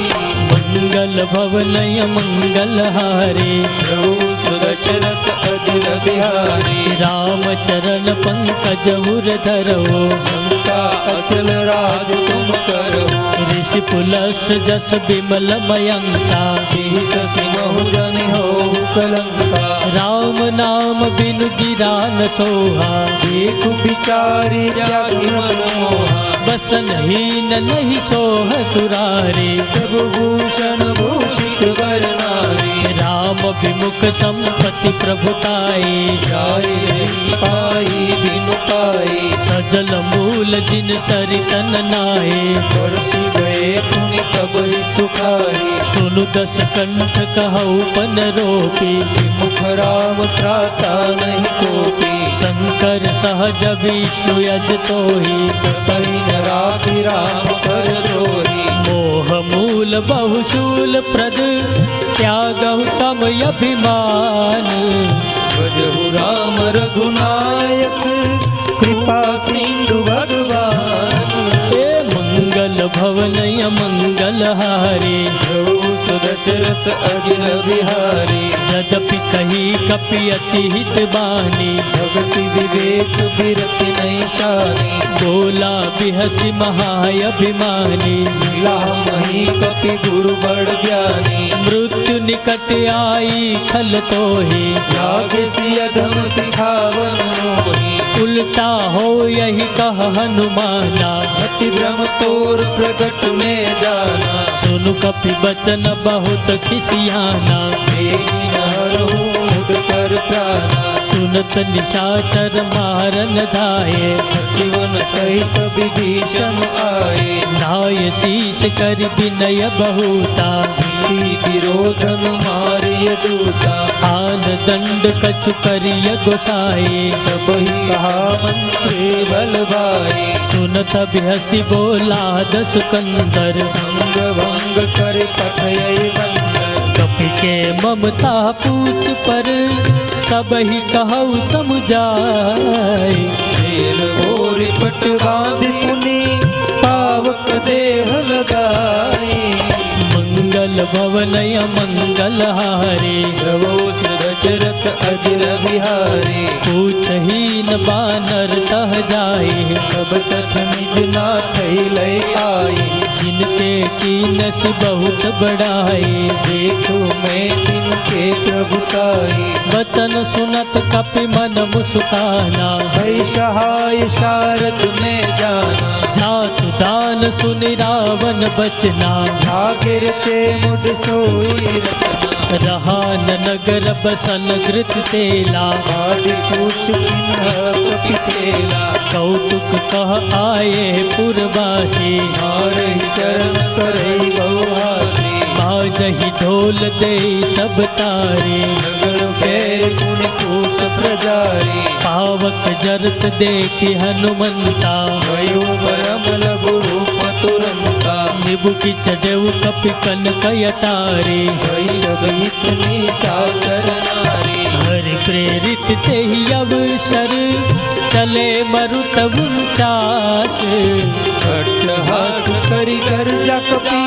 मंगल भवनय मंगल हारे। प्रभु सुदशरथ अजिर बिहारी। रामचरण पंकज उर धरो। लंका अचल राज तुम करो। ऋषि पुलस जस बिमल मयंका। शशि महु जन हो कलंका। राम नाम बिनु गिरा न सोहा। एक विचारी जाति मन मोहा। बसन हीन नहीं सोह सुरारे। सब भूषण भूषित वर नारी। राम विमुख संपत्ति प्रभुताई। जाई नहीं पाई बिनु पाई। सजल मूल जिन सरितन नाये। वर्षि गए पुनि तब ही सुखाई। सुनु दस कंठ कहु पन रोपी। मुख राम त्राता नहीं कोपी। शंकर सहज विष्णु यज तोहि। सतहि न राखि राम कर द्रोही। मोह मूल बहुशूल प्रद त्यागहु तम अभिमान। भजहु राम रघुनायक कृपा सिंधु भगवान। हे मंगल भवनय मंगल हारे। प्रभु सुदशरथ अजिर बिहारी। यद्यपि कही कपि अति हित बानी। भगति विवेक बिरति नहीं शानी। बोला बिहसी महाय अभिमानी। मिला मही कपि गुरु बड़ ज्ञानी। मृत्यु निकट आई खल तोहि। लागे सियधम सिखावन मोही। उल्टा हो यही कह हनुमाना। अति भ्रम तोर प्रगट में जाना। सुनु कपि बचन बहुत खिसियाना। देहि न हरहु मुद कर प्राणा। सुनत निशाचर मारन धाये। सचिवन सहित विभीषण आए। नाय शीश कर विनय बहुता। भीति विरोधन मारिय दूता। आन दंड कछु करिय गोसाई। सब ही कहा मंत्री बल भाई। सुनत बिहसी बोला दस कंदर। अंग भंग कर पठय बंदर। कपि के ममता पूछ पर सब ही कहु समुझाय। देर भोरि पट बांधि पुनि पावक देह लगाई। मंगल भवनय मंगल हारे। प्रभु दशरथ अजिर बिहारी। पूछहीन बानर तह जाए। तब सठ निज नाथ लय आई। जिनके कीनस बहुत बढ़ाए। देखो मैं तिनके प्रभुताई। वचन सुनत कपि मन मुस्काना। भई सहाय सारथ में जाना। जातु दान सुनि रावण बचना। भागिर चे मुड सोई रचना। रहा न नगर बसन घृत तेला। आदि पूछ किन्ह कपि केला। कौतुक कह आए पुरवासी। मारहि चरण करई बहुभाषी। बाजहि ढोल दे सब तारे। नगर पैर पुनि कोस प्रजारी। पावक जरत देखि हनुमंता। भयो बरम लघु रूप तुरंता। निबुकि चढ़ेउ कपि कनक अटारे। भई सब इतनी साचर नारी। हरि प्रेरित तेहि अवसर चले मरुत उचास। अट्टहास करि कर जकपि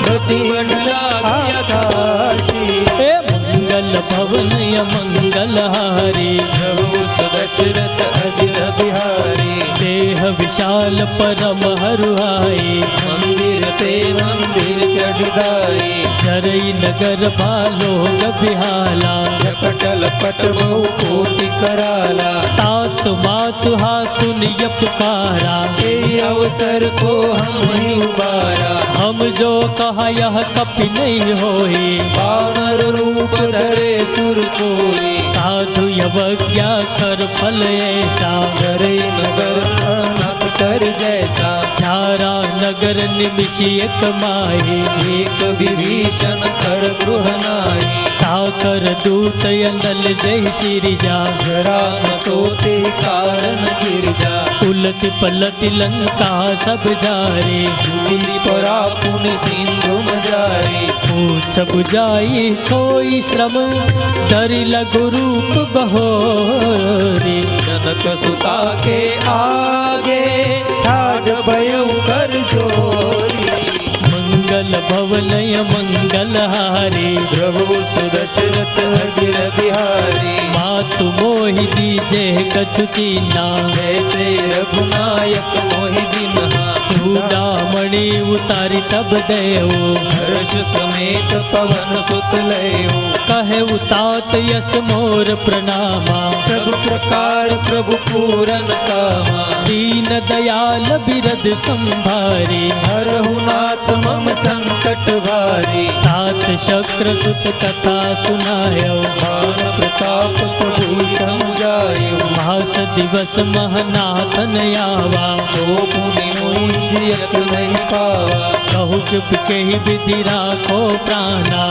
गति मंडला आकाशी। हे मंगल भवनय मंगल हारे। प्रभु दशरथ अजिर बिहारी। देह विशाल परम हरुआई। मंदिर ते मंदिर चढ़दाई। जरई नगर बालो बिहाला। जपटल पट बहु कोटि कराला। तात मातु हा सुनिय पुकारा। ए अवसर को हम ही उबारा। हम जो कहा यह कपि नहीं होई। वानर रूप धरे सुर कोई। साधु अवज्ञा कर फल ऐसा। धरे नगर अनक कर जैसा। चारा नगर निमिष एक माही। एक विभीषण कर गृह नाई। ताकर दूत अनल जय सिरिजा। जरा न सोते कारण गिरजा। उलट पलट लंका सब जारे, दूरी परा पुण्य सिंधु मजारी। पूछ बुझाई कोई श्रम, डरि लघु रूप बहोरे। जनक सुता के आगे ठाड़ भयो कर जोरी। मंगल भवनय मंगल हारे, प्रभु सुदशरथ अजिर बिहारी। मातु मोहि दीजे कछु चीना, जैसे रघुनायक मोहि दिन्हा। चूड़ामणि उतारी तब देव, हर्ष समेत पवन सुत लयो। कहे उतात यस मोर प्रणामा। सब प्रकार प्रभु पूरन कामा। दीन दयाल बिरद संभारे, हरहु नाथ मम संकट भारी। तात शक्र सुत कथा सुनायो, भान प्रताप प्रभु समुझायो। मास दिवस महनाथन आवा, तो पुनि मोहि जियत नहीं पावा। कहु चुप के ही विधि राखो प्राणा।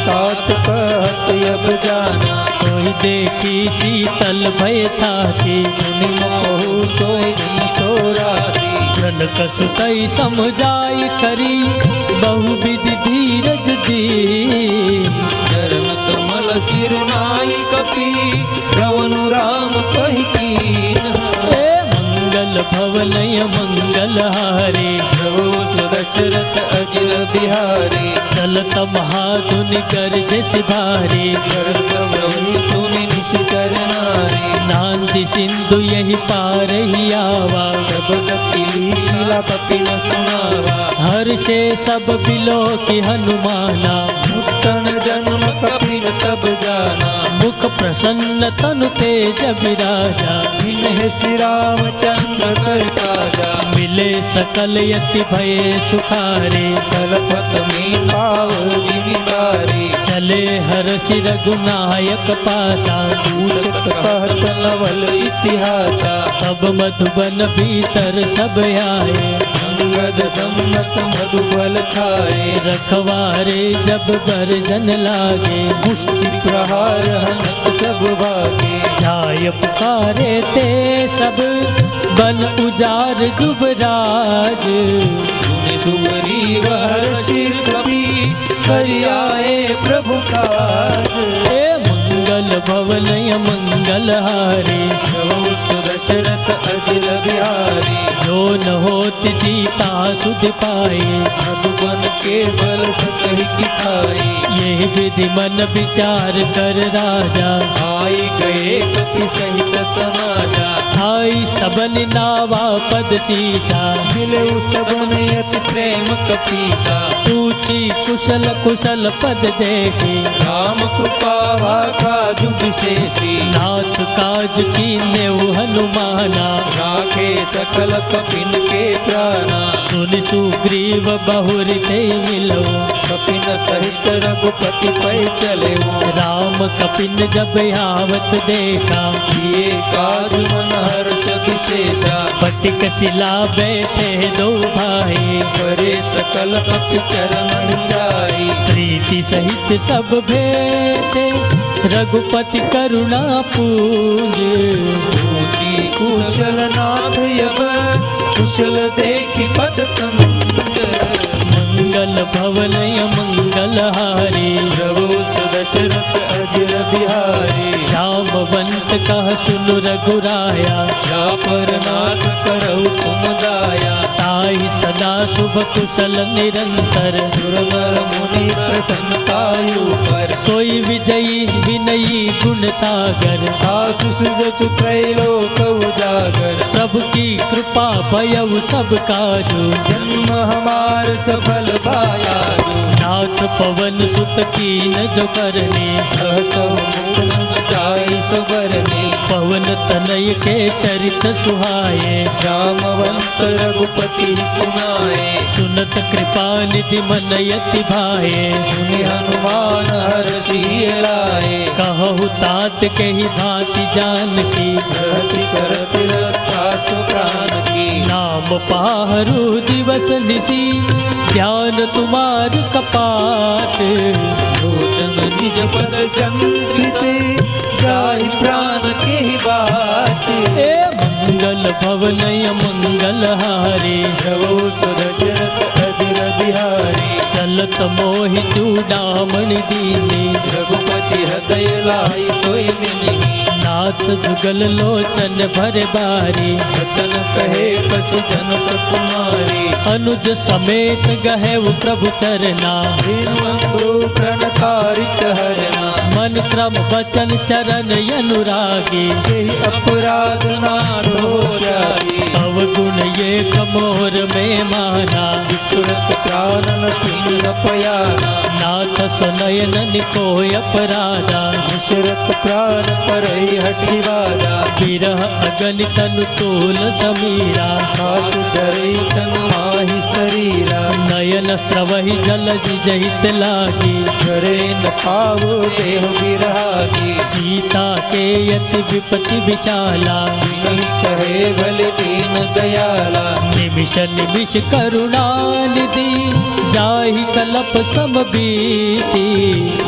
तात कहत अब जाना। कोई देखी शीतल भय छाती, मुनि मोहु सोई सो राती। जनक सुतई समझाई करी, बहु विधि धीरज दी। चरण कमल सिरुनाई कपि, रवनु राम कहि कीन्हा। मंगल भवनय मंगल हारे, प्रभु सुदशरथ अजिर बिहारी। चलत महाधुनि गर्ज सिधारे, करत प्रभु सुनि निश्चर नारी। नांदी सिंधु यही पार ही आवा, शब्द किला कपि न सुनावा। हर्षे सब बिलो की हनुमाना। मुक्तन जन्म कपि न तब जाना। मुख प्रसन्न तनु तेज विराजा, जिन्ह श्री रामचंद्र कर काजा। मिले सकल यति भये सुखारे, कलपत में पाव जिमिदारी। चले हर्षि रघुनायक पासा। पूछत कहत नवल इतिहासा। तब मधुबन भीतर सब आए, अंगद सम्मत मधुबल खाए। रखवारे जब गर्जन लागे, मुष्टि प्रहार हनक सब भागे। जाय पुकारे ते सब, बन उजार जुबराज। सुनि सुग्रीव हर्षि कपि, करियाए प्रभु काज। हे मंगल भवनय मंगल हारे, प्रभु सुदशरथ अजिर बिहारी। जो न होति सीता सुध पाए, मधुबन के बल सकहि की खाई। यही विधि मन विचार कर राजा, आई गए कपि सहित समाजा। आई सबन नावा पद सीसा। मिले सबन यति प्रेम कपीसा। पूछी कुशल कुशल पद देखे, राम कृपा काजु विशेषी। नाथ काज कीन्हे हनुमाना। राखे सकल कपिन के प्राणा। सुन सुग्रीव बहुर ते मिलो, कपिन सहित रघुपति पै चले। राम कपिन जब आवत देखा, ये काज मन हर्ष विशेषा। पटिक शिला बैठे दो भाई, करे सकल कपि चरण जाई। प्रीति सहित सब भेटे, रघुपति करुणा पूज। ऊंची कुशल नाथ यव, कुशल देखि पद कंद। मंगल भवनय मंगल हारे, प्रभु सुदशरथ अजिर बिहारी। जामवंत कह सुनु रघुराया, जा पर नाथ करहु तुम दाया। ताहि सदा शुभ कुशल निरंतर, सुर नर मुनि प्रसन्नतायु पर। सोई विजयी विनयी गुण सागर, आशीष जसु त्रैलोक उजागर। प्रभु की कृपा भयउ सब काजू, जन्म हमार सफल पायाजु। नाथ पवन सुत कीन जो करने, सहसौ मुकुंद जाई सुबरने। पवन तनय के चरित सुहाए, जामवंत रघुपति सुनाए। सुनत कृपा निधि मन यति भाए। मुनि हनुमान हर्षि लाए। कहु तात के ही भांति जानकी, रहति करति रक्षा सु प्राण की। नाम पाहरू दिवस निसी, ध्यान तुम्हार कपाट। लोचन निज पद चंद्रिते, जाहि प्राण के बाट। ए मंगल भवनय मंगल हारे। प्रभु सुदशरथ अजिर बिहारी चलत मोहि चूड़ामणि दीनी। रघुपति हृदय लाई सोई मिनी नाथ जुगल लोचन भर बारी। वचन कहे कछु जनक कुमारी अनुज समेत गहेउ प्रभु चरना। दीनबंधु प्रणतारित हरना मन क्रम वचन चरण अनुरागी। यही अपराध नाथो जाई तव गुण ये कमोर में माना। बिछुरत प्राणन तीन पयाना नाथ सुनयन को अपराधा। दशरथ प्राण परई हठिवादा विरह अगन तनु तोल समीरा। सास धरई छन माहि शरीरा नयन स्रवहि जल जहित लागी। करे न पावो देह बिरहागी सीता के यति विपति विशाला। नहीं कहे भले दीन दयाला निमिष निमिष करुणा निधि। जाहि कलप सम बीती।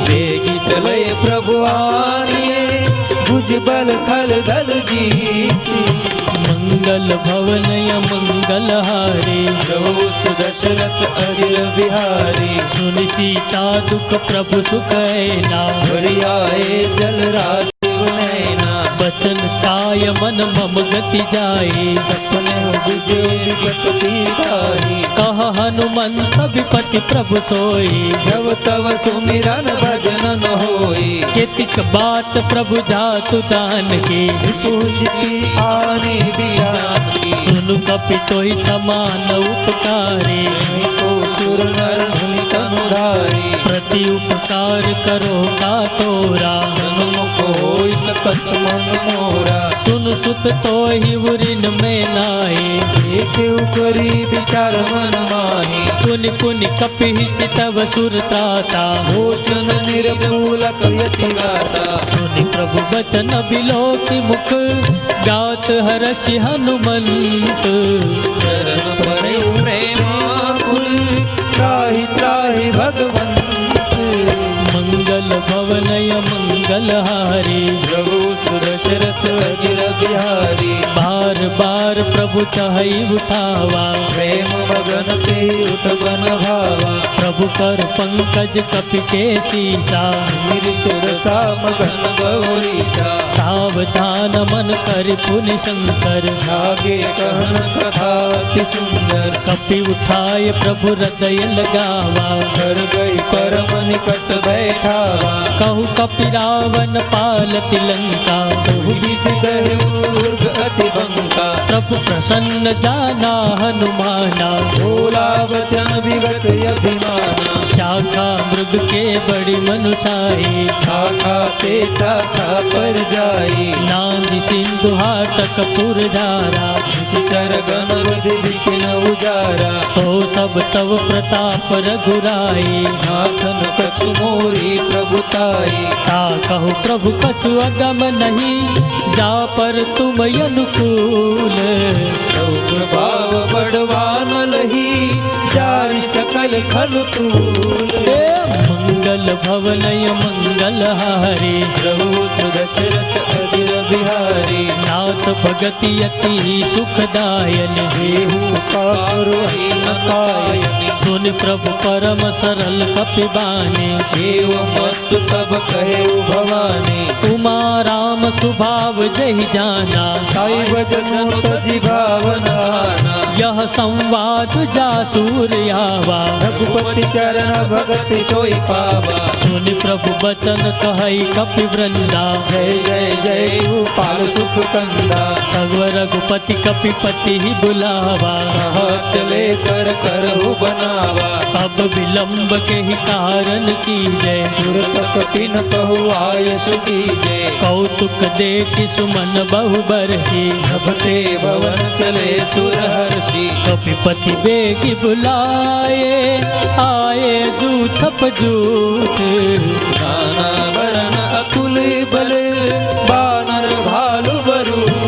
बेगी चले प्रभु आनिए भुज बल खल दल जीती मंगल भवनय मंगल हारे। प्रभु सुदशरथ अजिर बिहारी सुन सीता दुख प्रभु सुख ना। बढ़ियाए जल राज नैना बचन काय मन मम गति जाए। सपने बुझे विगत दीदारी कह हनुमंत विपति प्रभु सोई। जब तव सुमिरन भजन न होई केतिक बात प्रभु जातु दान की। पूजती आने बियान की सुनु कपि तोहि समान उपकारी। को सुर नर धुनि तनुधारी प्रति उपकार करो का तोरा। सन्मुख होई सकत मन मोरा सुन सुत तोहि उरिन में नाई। देखे करी विचार मन माही पुनि पुनि कपि चितव सुर त्राता। भोजन निर्मूलक यति गाता सुनि प्रभु बचन बिलोकि मुख। गात हर्षि हनुमंत। चरण परे प्रेमाकुल त्राहि त्राहि भगवंत मंगल भवनय मंगल हारे। प्रभु सुदशरथ अजिर बिहारी बार बार प्रभु चाहि उठावा। प्रेम मगन ते उठ बन भावा प्रभु कर पंकज कपि के सीसा। मेरी सुरसा मगन गौरीशा सावधान मन कर पुनि शंकर। आगे कहन कथा अति सुंदर कपि उठाय प्रभु हृदय लगावा। कर गई परम निकट बैठावा कहु कपि रावण पालति लंका। बहु विधि गहे ऊर्ग अति बंका प्रभु प्रसन्न जाना हनुमाना। भोला वचन विगत अभिमाना शाखा मृग के बड़ी मनुषाई। शाखा ते शाखा पर जाई नांदी सिंधु हाटक पुरधारा। निश्चर गण रुधि बिपिन उजारा सो सब तव प्रताप रघुराई। नाथन कछु मोरी प्रभुताई ता कहु प्रभु कछु अगम नहीं। जा पर तुम अनुकूल। प्रभु प्रभाव बढ़वान लही जारि सकल खल तूल मंगल भवनय मंगल हारे। प्रभु सुदशरथ अजिर बिहारी नाथ भगति अति सुखदायन। देहु कारो न कायनि सुन प्रभु परम सरल कपि बानी। देव मस्त तब कहे भवानी उमा राम सुभाव जहि जाना। साई भजन तजि भावना यह संवाद जासूर आवा। रघुपति चरण भगत सोई पावा सुन प्रभु बचन कहई कपि वृंदा। जय जय जय गोपाल सुख कंदा तब रघुपति कपिपति ही बुलावा। कहा चले कर करहु बनावा अब विलंब के ही कारण की जय। तुरत कपिन कहु आयस की जय कौतुक देखि सुमन बहु बरसी। नभते भवन चले सुर हर्षि कपिपति बेगी बुलाए। आए जूथप जूथ। नाना वरण अतुल बल बानर भालु बरूथ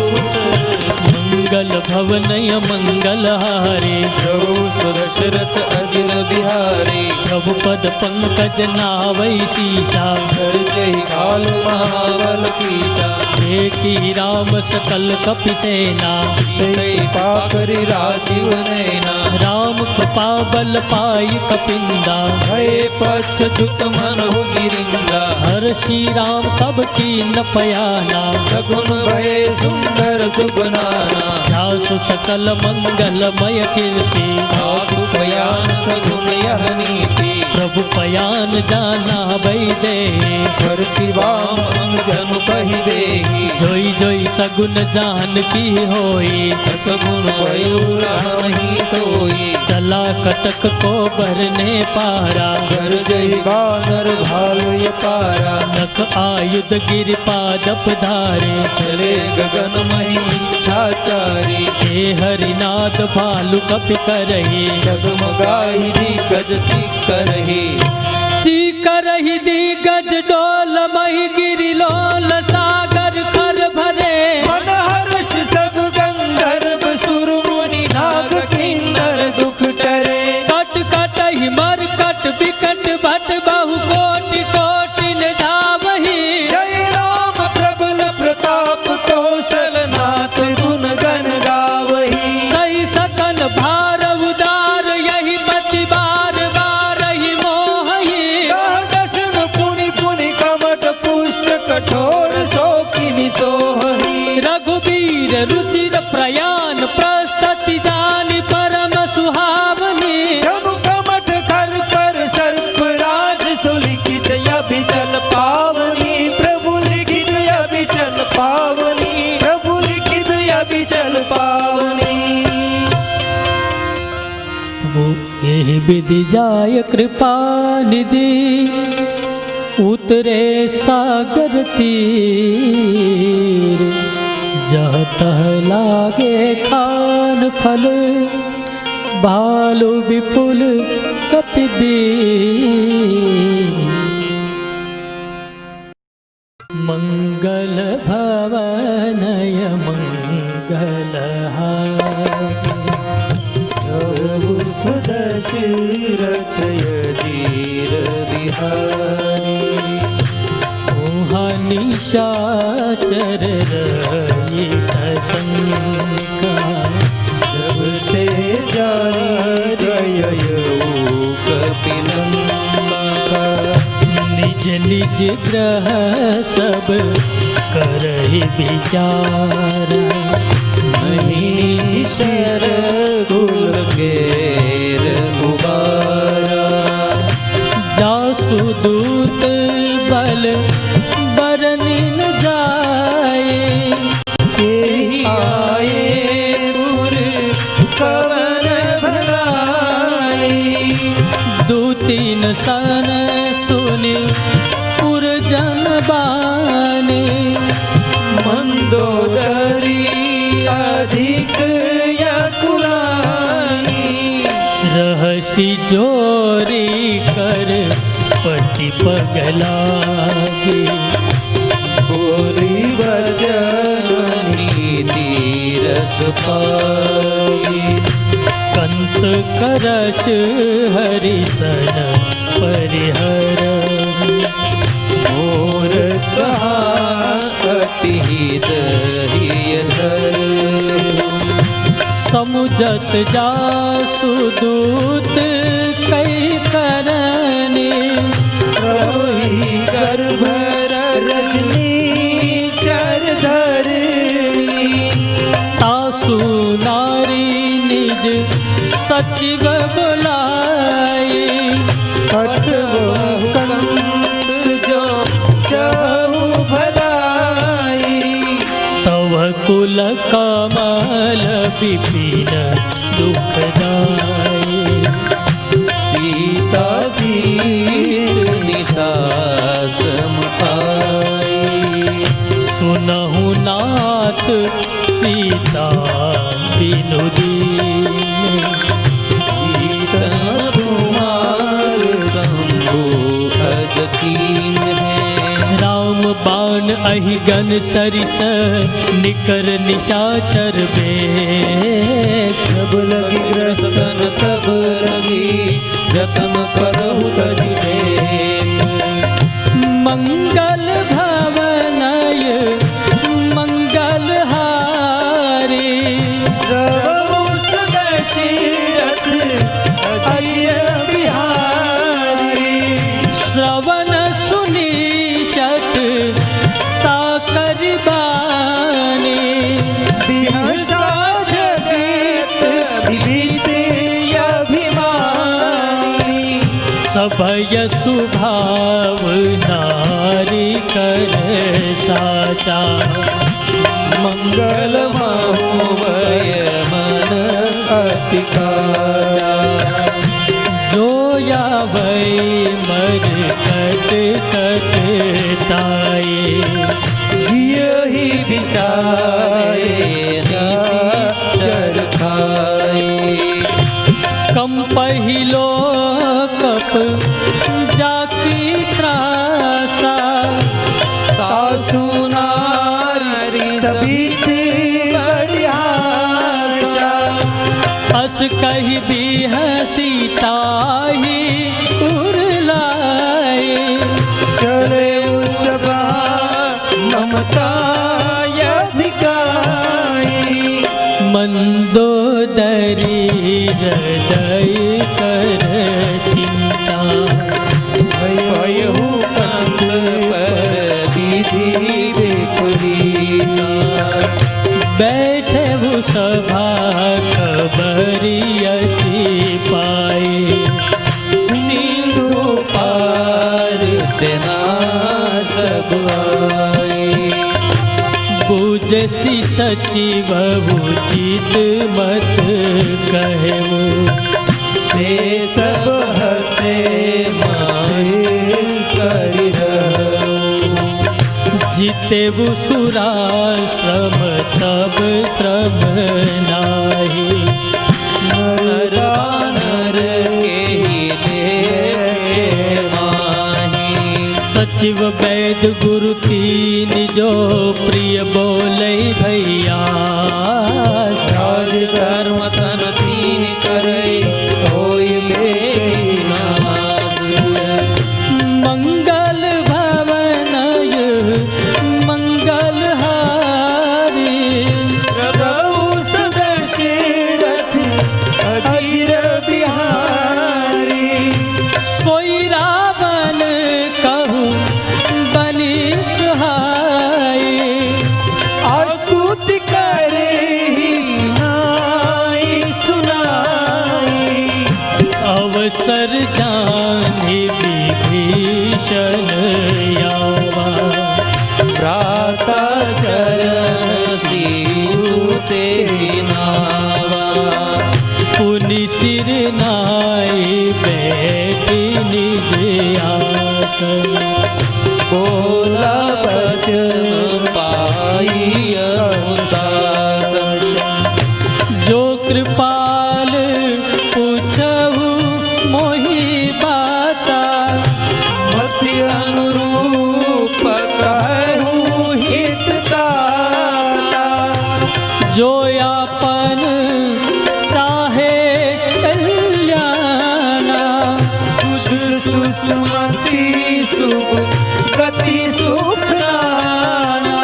मंगल भवनय मंगल हारे। प्रभु सुदशरथ अजिर बिहारी प्रभु पद पंकज नावै सीसा। घर जय काल महाबल कीसा की राम सकल कपि सेना, कृपा करि राजीव नैना, राम कृपा बल पाई कपिंदा, भये पश्चात मन हो गिरिंदा, हर श्री राम कब की न पयाना, सगुन भये सुंदर सुबनाना, जासु सकल मंगलमय कीर्ति, आसु पयान सगुन यह नीति, प्रभु पयान जाना भई दे, करती वाम अंग जन कहि देहि, जोई जोई सगुन जान की होई, सगुन भयो नहीं सोई, चला कटक को भरने पारा, घर जय बानर भालु ये पारा, नख आयुध गिरिपादप धारे, चले गगन मही इच्छाचारी, हे हरिनाद भालु कपि करही, जगमगाही दिग्गज चिक करही, चीकरहि दिग्गज डोल मही गिरि लोल सागर कर भरे, मन हर्ष सब गंधर्व सुर मुनि नाग किन्नर दुख टरे, कट कटहि मर कट बिकट भट बहु कोटि कोटि न धावहि, जय राम प्रबल प्रताप कौशल नाथ गुण गण गावही, सही सकन भार उदार यही पति बार बार ही मोहि, दर्शन पुनि पुनि कमट पुष्ट कठोर शोकिनि सोहहि, रघुबीर रुचिर प्रयाण प्रस्तति जानि परम सुहावनी, जनु कमठ कर पर सर्प राज सुलिखित अभिचल पावनी, प्रभु लिखित अभिचल पावनी, प्रभु लिखित अभिचल पावनी, वो यही विधि जाय कृपा निधि, उतरे सागर तीर, जह तह लागे खान फल, भालु विपुल कपि बीर, मंगल भवनय मंगलहारी, प्रभु सुदशीरथ धीर बिहारी, निशाचर रही सशंका, जब ते जारी गय कपिलंका, निज निज ग्रह सब करहि विचार, महीशर कुल केर उबारा, जासु दूत बल बरनि न जाए, तेहि आए दूर कवन भलाई, दूतीन सन सुनि पुरजन बाने, मंदोदरी अधिक यकुलानी, रहसी जोरी कर पति पगलागे, बोली वचन नीति रस पाई, कंत करश हरिसन परिहर, मोर कहा अति हित हिय धर, समुझत जासु दूत कई करने, रोहि गर्भ रजनी चर धरनी, तासु नारी निज सचिव बुलाए, कठ बहु कंत जो चाहु भलाई, तव कुल कमल विपिन दुखदाई, सीता सीत निसासम आई, सुनहु नाथ सीता बिनु दीन, सीता तुम्हार शंभु अज कीन है, राम बाण अहिगन सरिस निकर निशाचर बेग, जब लगी ग्रस्तन तब लगी जतन करहु तजि देख, मंगल भवनय भय सुभाव नारी कर साचा। मंगल महोवय मन अति काजा। जो यावै मर कट कट ताये। जियहि बिचारे चर खाए। कम पहिलो कप जाकी त्रासा। तासु नारी सभी बढ़ियाशा। अस कही भी सीताही उरलाए। चले उसका ममता यधिकाई। मंदोदरी हृदय कर चिंता। भयहु कंत पर विधि विपरीता। बैठे वो सभा खबरियसी पाए। सिंधु पार सेना सब आए। बुझसी सचिव उचित मत कहू। ते सब हसे मारे करि रहु। जितेबु सुराश्रम तब श्रम नाही। नर बानर केहि देखे माही। सचिव वैद गुरु तीन जो प्रिय बोले भैया। राज धर्म तन तीन करे होय बेगी नाश। मंगल भवनय मंगल हारी। प्रभु सदशरथ अजीर बिहारी। सोई रावण कहूँ बलि सुहाई। स्तुति करे सुनाई सुनाई। अवसर जाने विभीषण यावा। भ्राता चरण सीते नावा। पुनि सिर नाई बैठी निज आसन। बोला बचन पाई अनुशासन। जो कृपाल पूछहु मोहि बाता। मति अनुरूप कहूँ हितता। जो यापन चाहे कल्याणा। सुषमति सुख गति सुखनाना।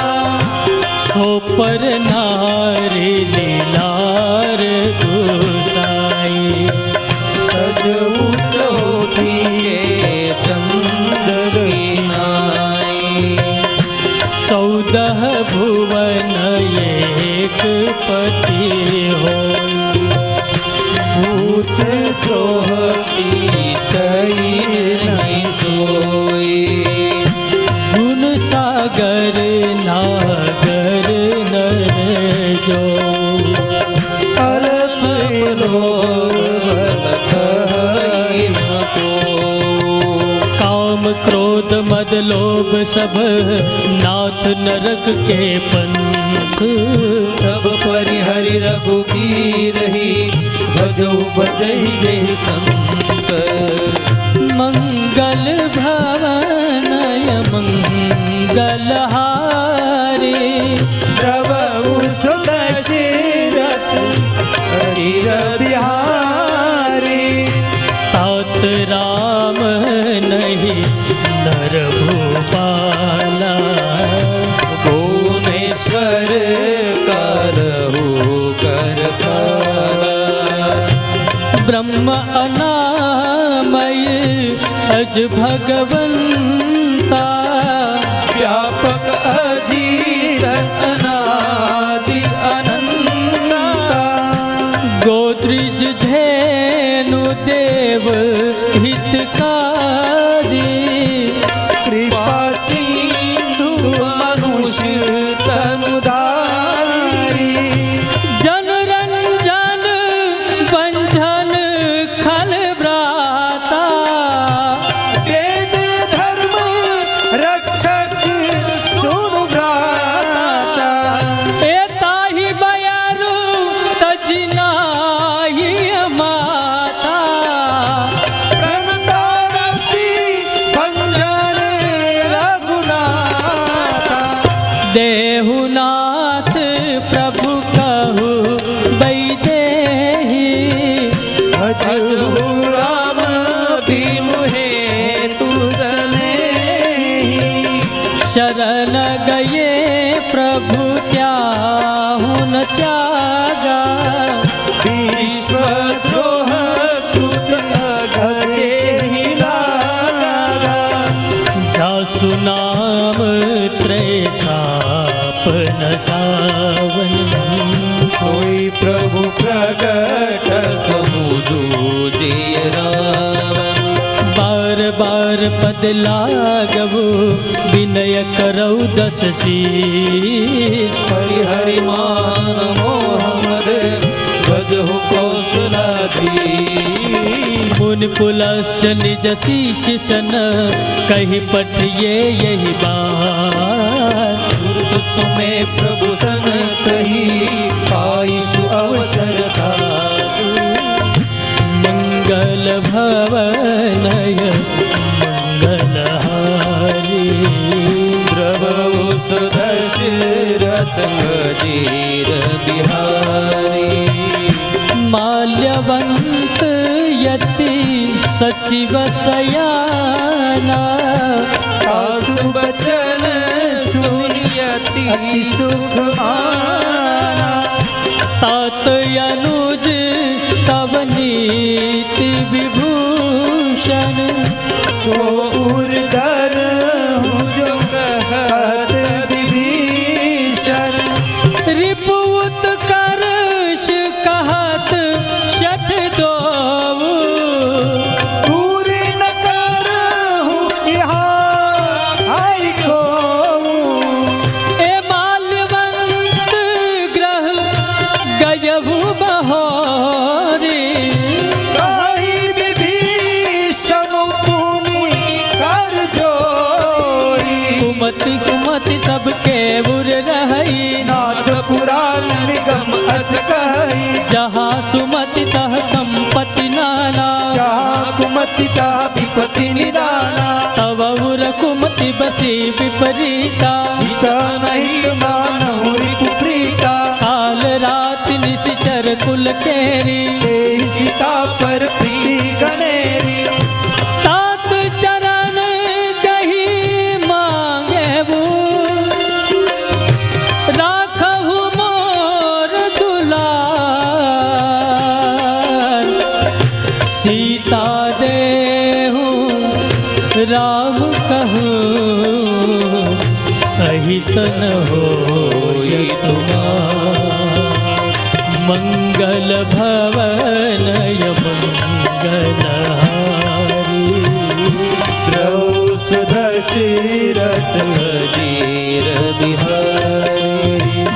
सो पर नारी लीलार गुसाई। तजऊ चौथी के चंद्र नाई। 14 भुवन एक पति हो। भूत द्रोह इष्टई नहीं सोई। गुण सागर नागर नर जो। अल्प लोभ कहि न को। काम क्रोध मद लोभ सब नाथ नरक के पंख। सब परिहरि रघुबीरहि भजऊ भजहि जहि संत। मंगल भवनय मंगल हारी। प्रभु सुदशरथ अजीर बिहारी। तात राम नहीं नर भूपाला। भुवनेश्वर करहु कर पाला। ब्रह्म अनामय अज भगवंता। व्यापक अजीत अनादि अनंता। गोद्रिज धेनु देव हितकारी। देहु नाथ प्रभु कहु बैदेही भजहु राम बिनु हेतु सनेही शरण गए प्रभु त्याहु न त्यागा विश्वद्रोह कृत अघते ही लागा जासु नाम त्रैतापन सावन कोई प्रभु प्रगट समुझो जिय रावण बार बार पद लागवो विनय करौ दस शीश हरि हरि मान मोहम्मद भजहु कौशलाधीश मुनि पुलस्य निज शीश सन कहि पठिए यही बात सुमे प्रभु सन कही आयुषु अवसर था मंगल भवनय मंगलहारी प्रभु सुदशरथ जीर बिहारी माल्यवंत यति सचिव सयाना आसु बचन सुनियति अति सुख आना तात अनुज तव नीति विभूषण सो उर्धर जो कहत विभीषण रिपुत करश कहत शठ दो पूरी न करहु यहाँ आई को ए माल्यवंत ग्रह गयभु बहोरी कही विभीषण पुनि कर जोरी कुमति कुमति सबके बुर रही नाथ पुराण निगम अस कही जहाँ सुमति तह संपत्ति नाना जहाँ कुमति ता विपति निदाना तव उर कुमति बसी विपरीता हिता नहीं मानहु रिपुप्रीता काल रात निश्चर कुल केरी तेहि सीता पर प्रीति गनेरी तात चरण कही मांगे वो राखहु मोर दुलार सीता देहु राम कहूँ सहित न होय तुमार मंगल भवनय मंगलहारी प्रभु सुदशरथ जीर बिहारी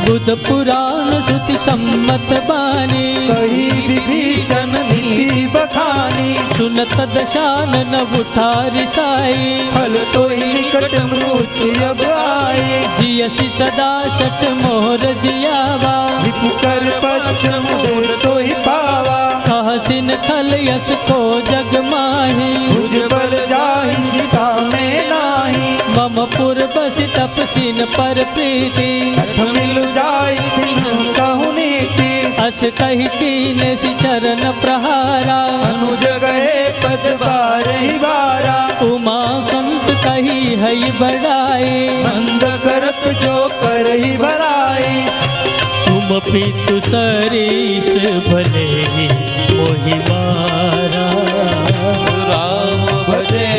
बुध पुराण श्रुति सम्मत बानी कही विभीषण नीति बखानी सुनत दशानन उठारि साई फल तो ही निकट मृत्यु अब आए जियसि सदा शठ मोर जियावा रिपु कर पक्ष मोर तो ही पावा कहसिन खल यस को जग माही भुज बल जाहि जिता में नाही मम पुर बसि तपसिन पर प्रीति अठ मिल जाई दिन कहु नीति अस कहि कीने सि चरण प्रहारा अनुज गए पद बार ही बारा उमा संत कही हई बड़ाई मंद करत जो कर ही भराई तुम पितु सरीस भले ही मोहि मारा राम भजे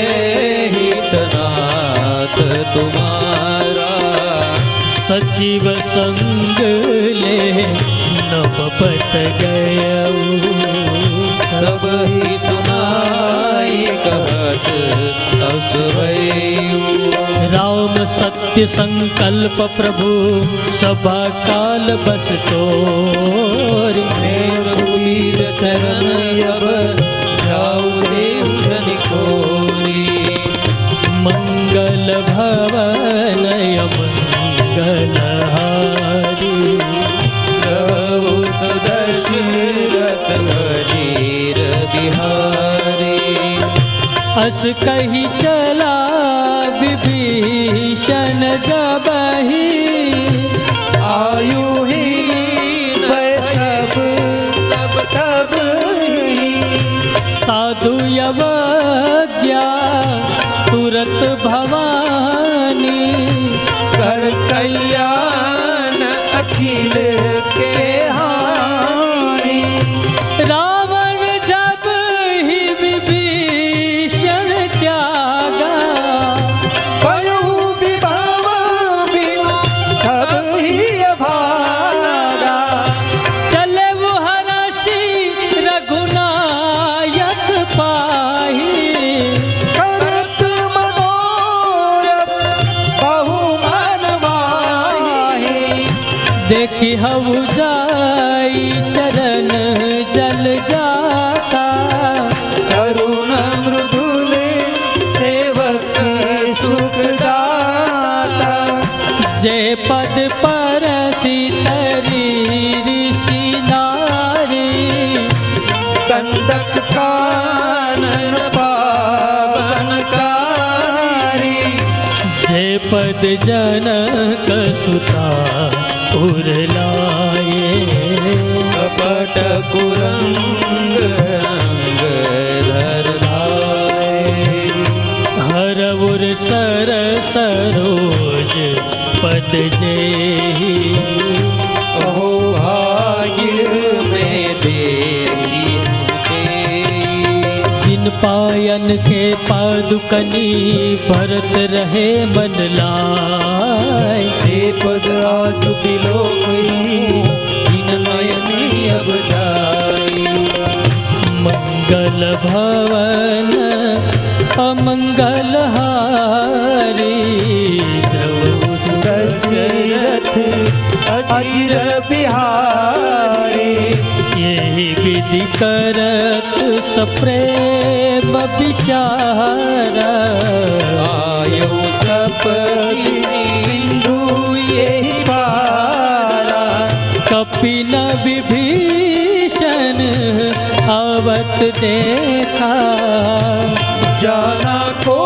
हितनाथ तुम्हारा सजीव संग ले नव पत गयऊ सब ही सुनाई कहत असुरयु राम सत्य संकल्प प्रभु सभा काल बस तोरि वीर शरण अब जाऊ देव जन कोरी मंगल भवनय मंगलहारी प्रभु सुदशरथ जीर बिहारी अस कही चला विभीषण जबहि देखी हऊ जाई चरण जल जाता, करुण मृदुल सेवक सुखदाता। जे पद परसी तरी ऋषि नारी, दंडक कानन पावनकारी। जे पद जनक सुता उरलाए, कपट कुरंग अंग धर धाये। हर उर सर सरोज पद जेहि, अहो भाग्य में देखी जिन पायन के पादुकनी भरत रहे मन लाय। ते पद आज बिलोकही इन नयनी अब जाई। मंगल भवन अमंगल हारी, द्रव दशरथ अचिर बिहारी। यही विधि करत सप्रेम विचारा, आयो सपति सिंधु यही पारा। कपिन विभीषण आवत देखा, जाना को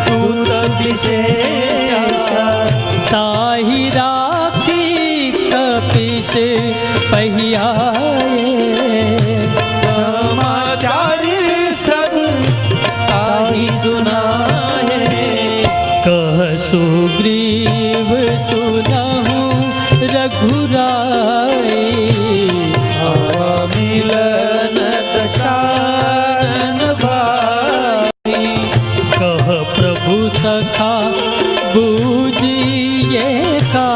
दूत विशेषा। ताहि राखी कपिश पहियाए, समाचार सब ताहि सुनाए। कह सुग्रीव सुनहु रघुराई, मिलन दशानन भाई। कह प्रभु सखा बूझिए का,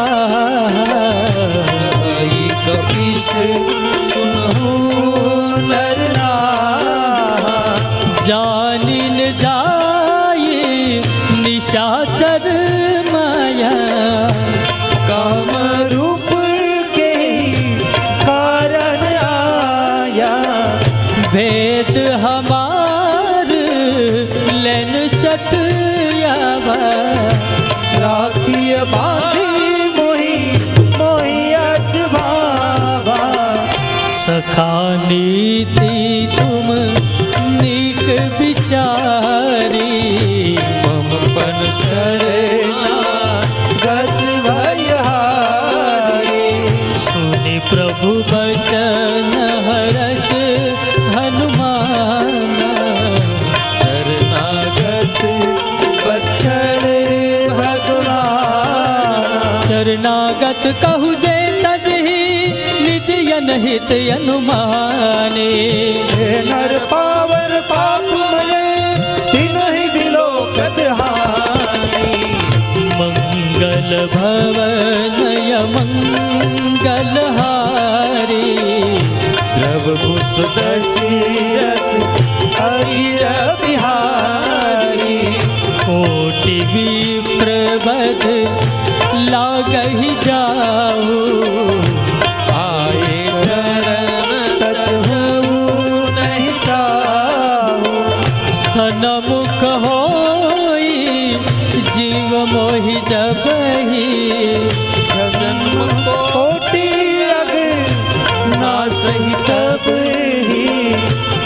कपीश सुनहु नर नाहा। जानिन जाए निशाचर माया, काम रूप के कारण आया। भेद हमार लेन सटियावा, राखिय बांधी मोही मोहियस भावा। सखा नीति तुम नीक विचारी, मम पन शरणा गत भयहारी। सुनि प्रभु बचन हरष हनुमाना, शरणागत बच्छर भगवान। शरणागत कहु जे तजहि निज जनहित अनुमाने। हे नर पावर पापमय तिन्हि बिलोकत हानि। मंगल भवन मंगल हारी, प्रभु सुदशरथ अगिर बिहारी। कोटि विप्रबध लागहि जाऊ, आए चरण ततहु नहीं ताहु। सनमुख होई जीव मोहि जबहि, जन्म कोटि अग नासहि तबहि।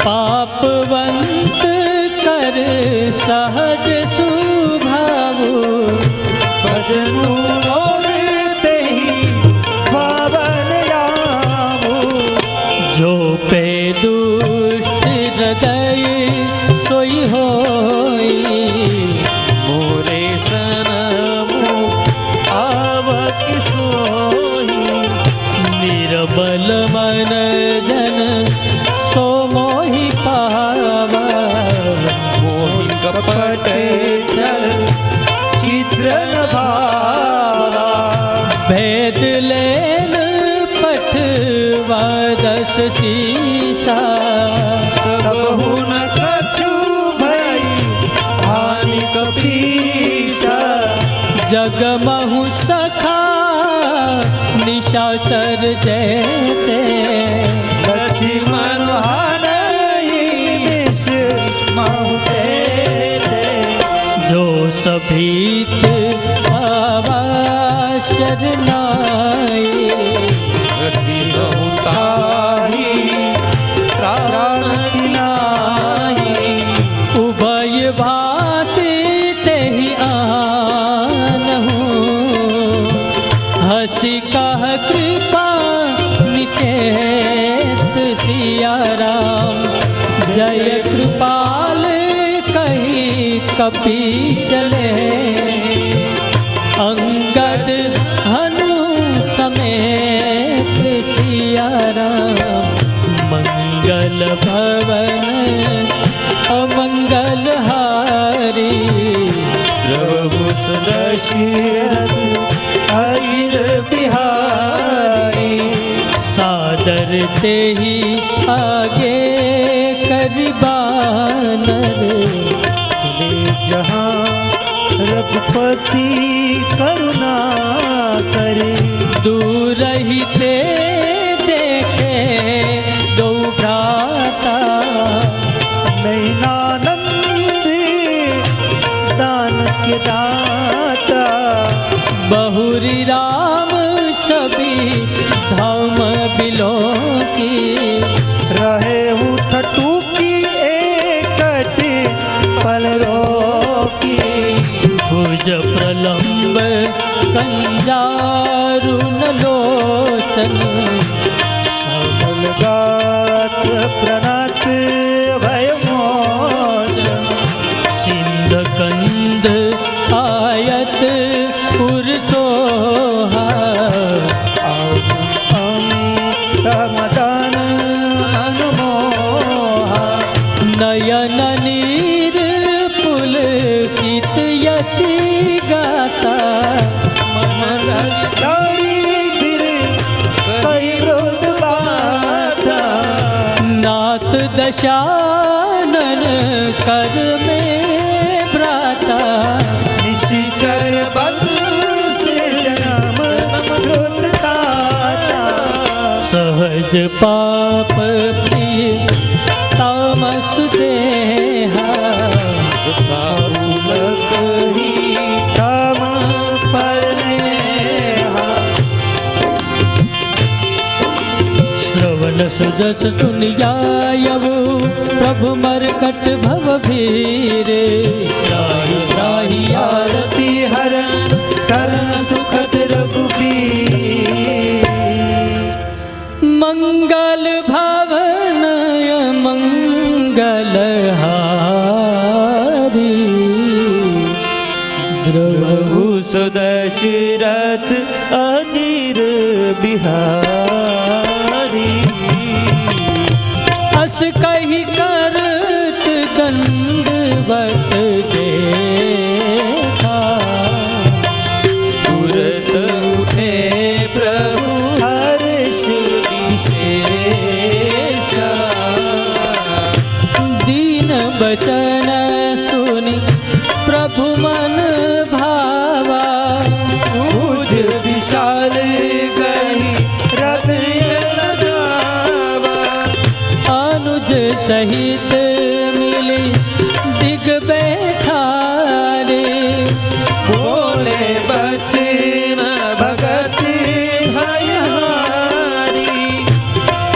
पापवंत कर सहज सुभावु, भजनु मोर तेहि पावन रामु। जो पे दुष्ट हृदय सोई होई, मोरे सनमु आव महु सखा निशाचर जयते लक्ष्मण हानई माहुते जो सभीत आवा शरणाई ताही प्राण नाही उभय भांति तेहि आनहु हसी कह कृपा निकेत सिया राम जय कृपाल कही कपि चले अंगद हनु समेत सिया राम मंगल भवन अमंगल हारी प्रभु दशरथ अहिर बिहारी सादर तेहि आगे करिबानर चले जहाँ रघुपति करुणा करे दूर ही ते देखे दो भ्राता नैनानंद दान के दाता बहुरी राम छवि धाम बिलो की रहे उठटू की एकट पल रोकी भुज प्रलंब कंजारु लोचन सबल गात प्रणत भय मोचन सिंध कंद आयत पुरसोहा मदन अनुमोहा नयन नीर पुल कित यति गाता दारिद्र कई रोग बाधा नाथ दशानन कर में भ्राता निशिचर बंस जन्म रुदताता सहज पाप प्रिय तामस देहा काबुलक ही तम परनेहा श्रवण सुजस सुनियायऊ प्रभु मरकट भव भीरे त्राहि त्राहि आरती आरती हरण शरण सुखद रघुबीर मंगल भवन मंगल हारी द्रवहु सुदशरथ अजीर बिहारी अस कही करत दंडवत देखा तुरत उठे प्रभु हर्ष विशेषा दीन बचन सुनि प्रभु मन भावा भुज विशाल गही हृदय लगावा अनुज सहित मिली दिग बैठारे बोले बचन भगत भयहारी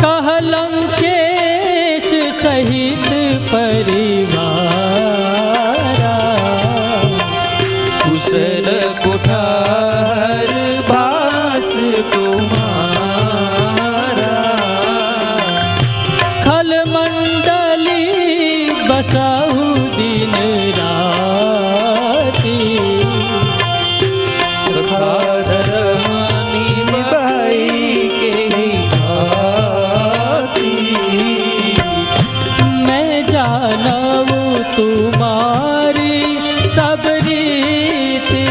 कहलंकेश सहित परिवारा कुशल कुठार भास कुमारा खल मंडली बसाहु दिन राती सखाधर मणि निभाई के भाती मैं जानऊ तुम्हारी सब रीति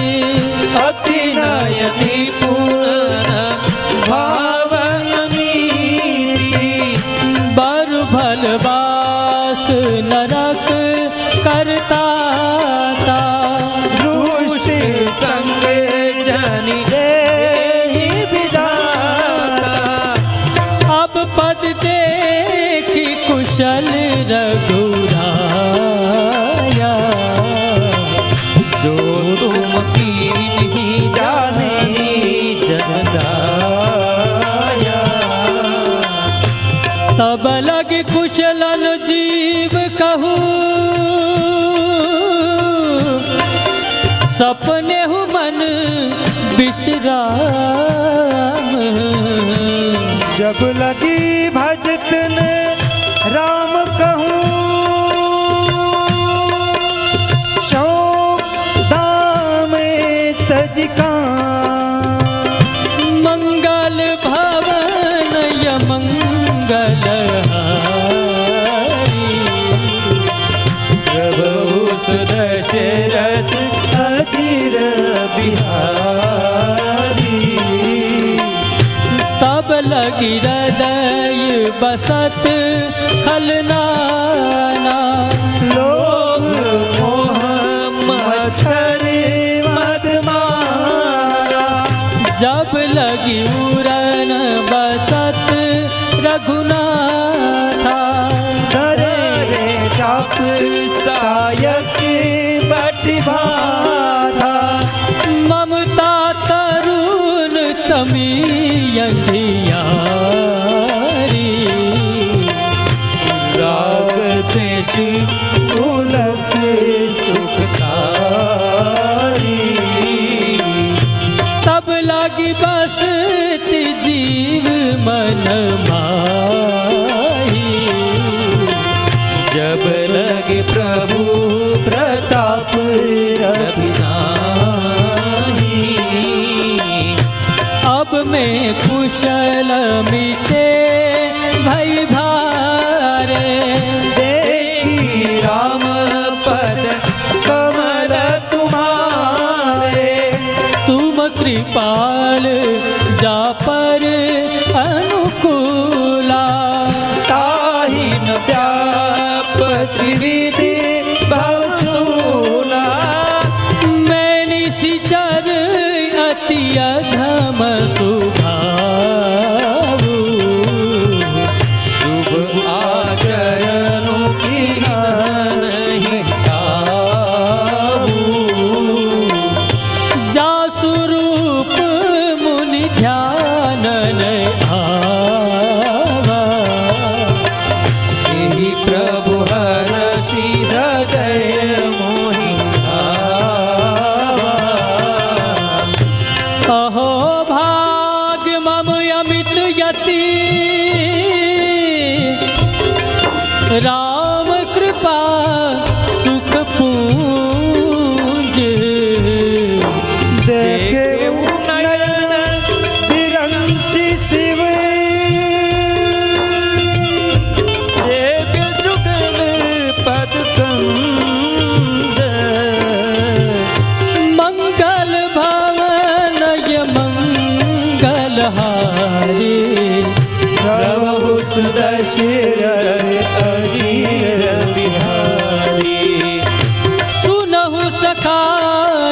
अति नयनी पूर्ण भावनीति बर भल बास नरक करता दुष्ट संग जन शनि देहि विधाता। अब पद देखी कुशल रघुराया, जो तुम कीन्ही जाने जगदाया। तब लग कुशलन जीव कहूँ, सपने हूँ मन विश्राम। जब लगी भजतन राम कहूँ, शोक दामे तजिकां। मंगल भवन य मंगल हारी, प्रभु दशरथ अधीर बिहारी। तब लगी हृदय बसत खलनाना, लोभ मोह मच्छर मदमारा। जब लगी उरन बसत रघुनाथा। धरे रे चाप सायक बटिभाथा। ममता तरुण तमियंधियारी, राग देश उलक सुखकारी। तब लागी बसत जीव मन माही। जब लगे प्रभु प्रताप रघुनाही। अब में कुशल मिटे भई भारे, देखी राम पद कमल तुम्हारे। तुम कृपाल जा पर अनुकूला। ताहि न व्याप त्रिविधि भवसूला। मैं निशिचर अति अधम सुभावु, शुभ आचरणों की नहीं ताबू। जा स्वरूप मुनि ध्यानन आवा। यही प्रभु हरषि हृदय मोहि भावा। अहो भाग्य मम अमित यति, राम कृपा सुख पूंज। देखे नयन विरंचि शिव, सेव्य जुगल पद कंज। मंगल भवन य मंगल हारी, प्रभु दशरथ अधीर बिहारी। सुनहु सखा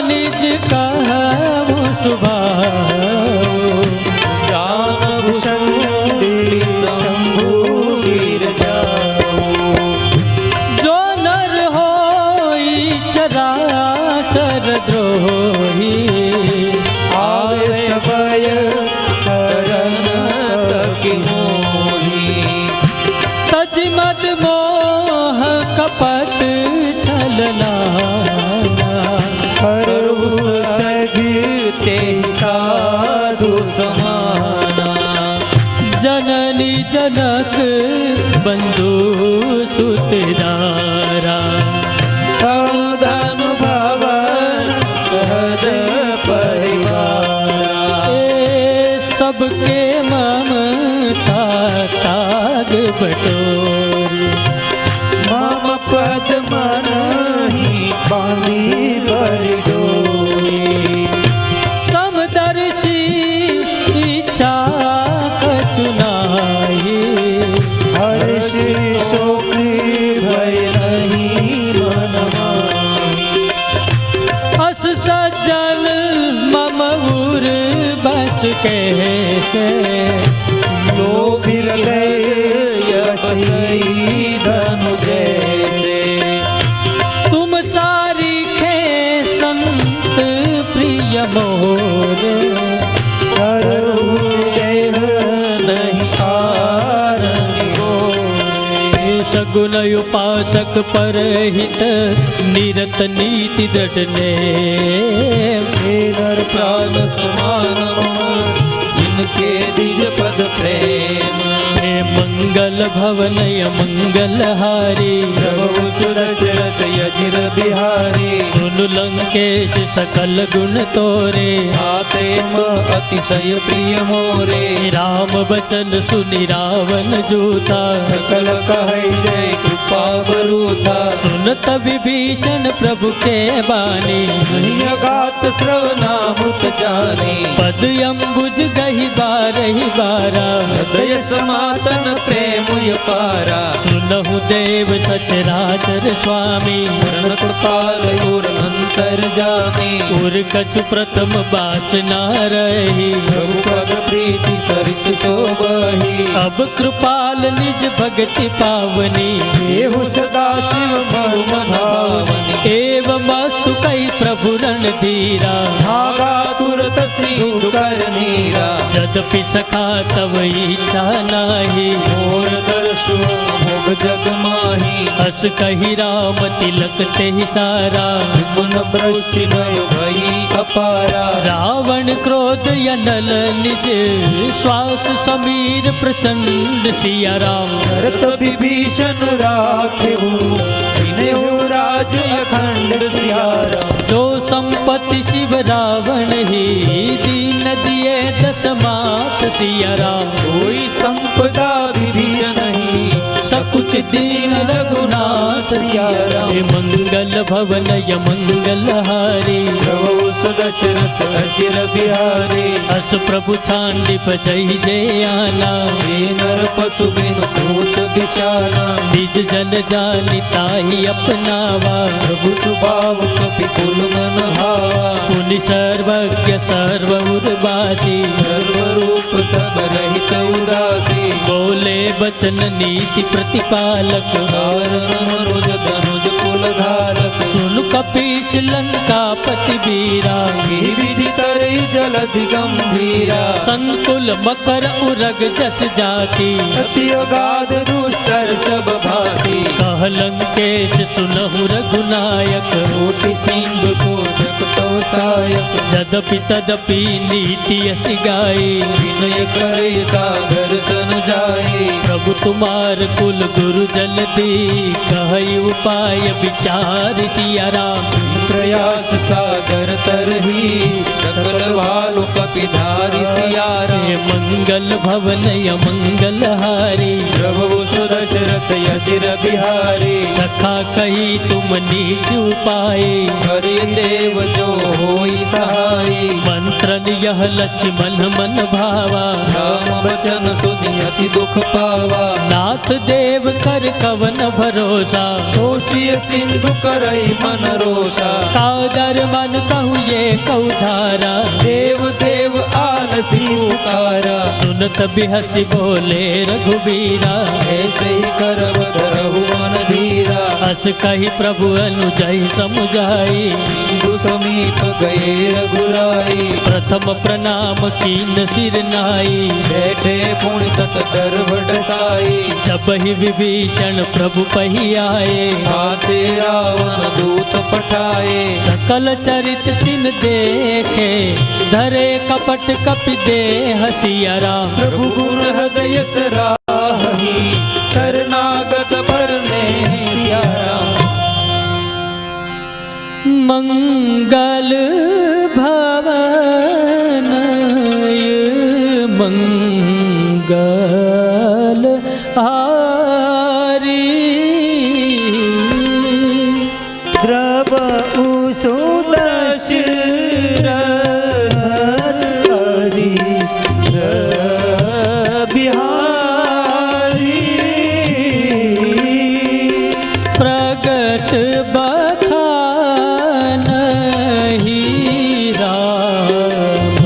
निज कहु सुभाऊ। राम भूषण शंभु गिर जाऊ। जो नर होई चराचर द्रोही, आवे सबय शरण तकी मोही। तज मद मोह कपट छलना। प्रभु सगते साधु समाना। जननी जनक बंधु सुतदारा। अनुधन भवन सहज परिवारा। सबके ममता ताग बटोरी। मम पद मनहि बांधी बरि डोरी। समदर्शी इच्छा कचुनाई। हर्ष शोक भय नहीं मन माही। अस सज्जन मम उर बस कैसे लोभ हृदय बसई धनु जैसे। तुम सारी खे संत प्रिय मोरे करहु देह नहीं आरंग गोरे। सगुन उपासक परहित निरत नीति दृढ़ने हे नर प्राण समान जिनके द्विज पद प्रेम। हे मंगल भवनय मंगल हारी प्रभु सुदशरथ यजिर बिहारी। सुनु लंकेश सकल गुण तोरे आते अतिशय प्रिय मोरे। राम बचन सुनि रावण जूता सकल कहै जय कृपा बरूथा। सुनत विभीषण प्रभु के बानी नहीं अगात श्रवणामृत जाने। पद अम्बुज गहि बारहि बारा हृदय समातन प्रेम पारा। सुनहु देव सचराचर स्वामी पूर्ण कृपाल और अंतर जाने। उर कछु प्रथम बासना रही प्रभु पद प्रीति सरित शोभहि। अब कृपाल निज भगति पावनी देहु सदा शिव मर्म भावनि। एवं मस्तु कई प्रभु रण धीरा भागा तुरत सिंधु कर नीरा। यद्यपि सखा तव इच्छा नाही मोर दर्शो भोग जग माही। हस कही राम तिलक तेहि सारा मन भ्रष्टि भय भई अपारा। रावण क्रोध यनल निज श्वास समीर प्रचंड सिया राम भरत विभीषण राखेहु विनेहु राज अखंड सिया राम। जो संपत्ति शिव रावण ही दीन दिए दस मात सिया राम कोई संपदा विभीषण ही सकुच दीन रघुनाथ सिया राम। हे मंगल भवनय मंगल हारी प्रभु सुदशरथ अजिर बिहारी। अस प्रभु छांडिप जय जय आना हे नर पशु बिनु पूछ बिचाना। निज जन जानि ताहि अपनावा प्रभु सुभाव कपि कुल मन भावा। पुनि सर्वज्ञ सर्व उर्वासी सर्वरूप सब रहित उदासी। बोले बचन नीति प्रतिपालक कारण मनुज धनुज कुल धारक। सुन कपीश लंका पति बीरा विधि तरई जलधि गंभीरा। संकुल मकर उरग जस जाति अति अगाध दुस्तर सब भांति। कह लंकेश सुनहु रघुनायक कोटि सिंधु शोषक तो सायक। यद्यपि तदपि नीति यस गाई विनय करे सागर सन जाए। प्रभु तुम्हार कुल गुरु जल दी कहि उपाय विचार सिया राम प्रयास सागर तरही सकल वालु कपि धारि सिया हे राम। मंगल भवनय मंगल हारी प्रभु सुदशरथ यजिर बिहारी। सखा कही तुम नीति उपाय हरि देव जो होई सहाय। मंत्रन यह लक्ष्मण मन भावा राम बचन सुनि अति दुख पावा। नाथ देव कर कवन भरोसा सोचिय सिंधु करई मन रोषा। कादर मन कहु ये कौधारा देव देव आलसी पुकारा। सुनत बिहसी बोले रघुबीरा ऐसे ही करब धरहु मन धीरा। हस कही प्रभु अनुजय समुझाई सिंधु समीप गए रघुराई। प्रथम प्रणाम कीन सिर नाई बैठे पुण्य तट गर्भ डसाई। जब ही विभीषण प्रभु पही आए हाथे रावण दूत पठाए। सकल चरित तिन देखे धरे कपट कपि दे हसिया राम प्रभु गुण हृदय सराही। शरणागत बरने सिया राम। मंगल भवन मंगल हारी द्रव सुदशरथ हरि बिहारी। प्रगट बखान ही राम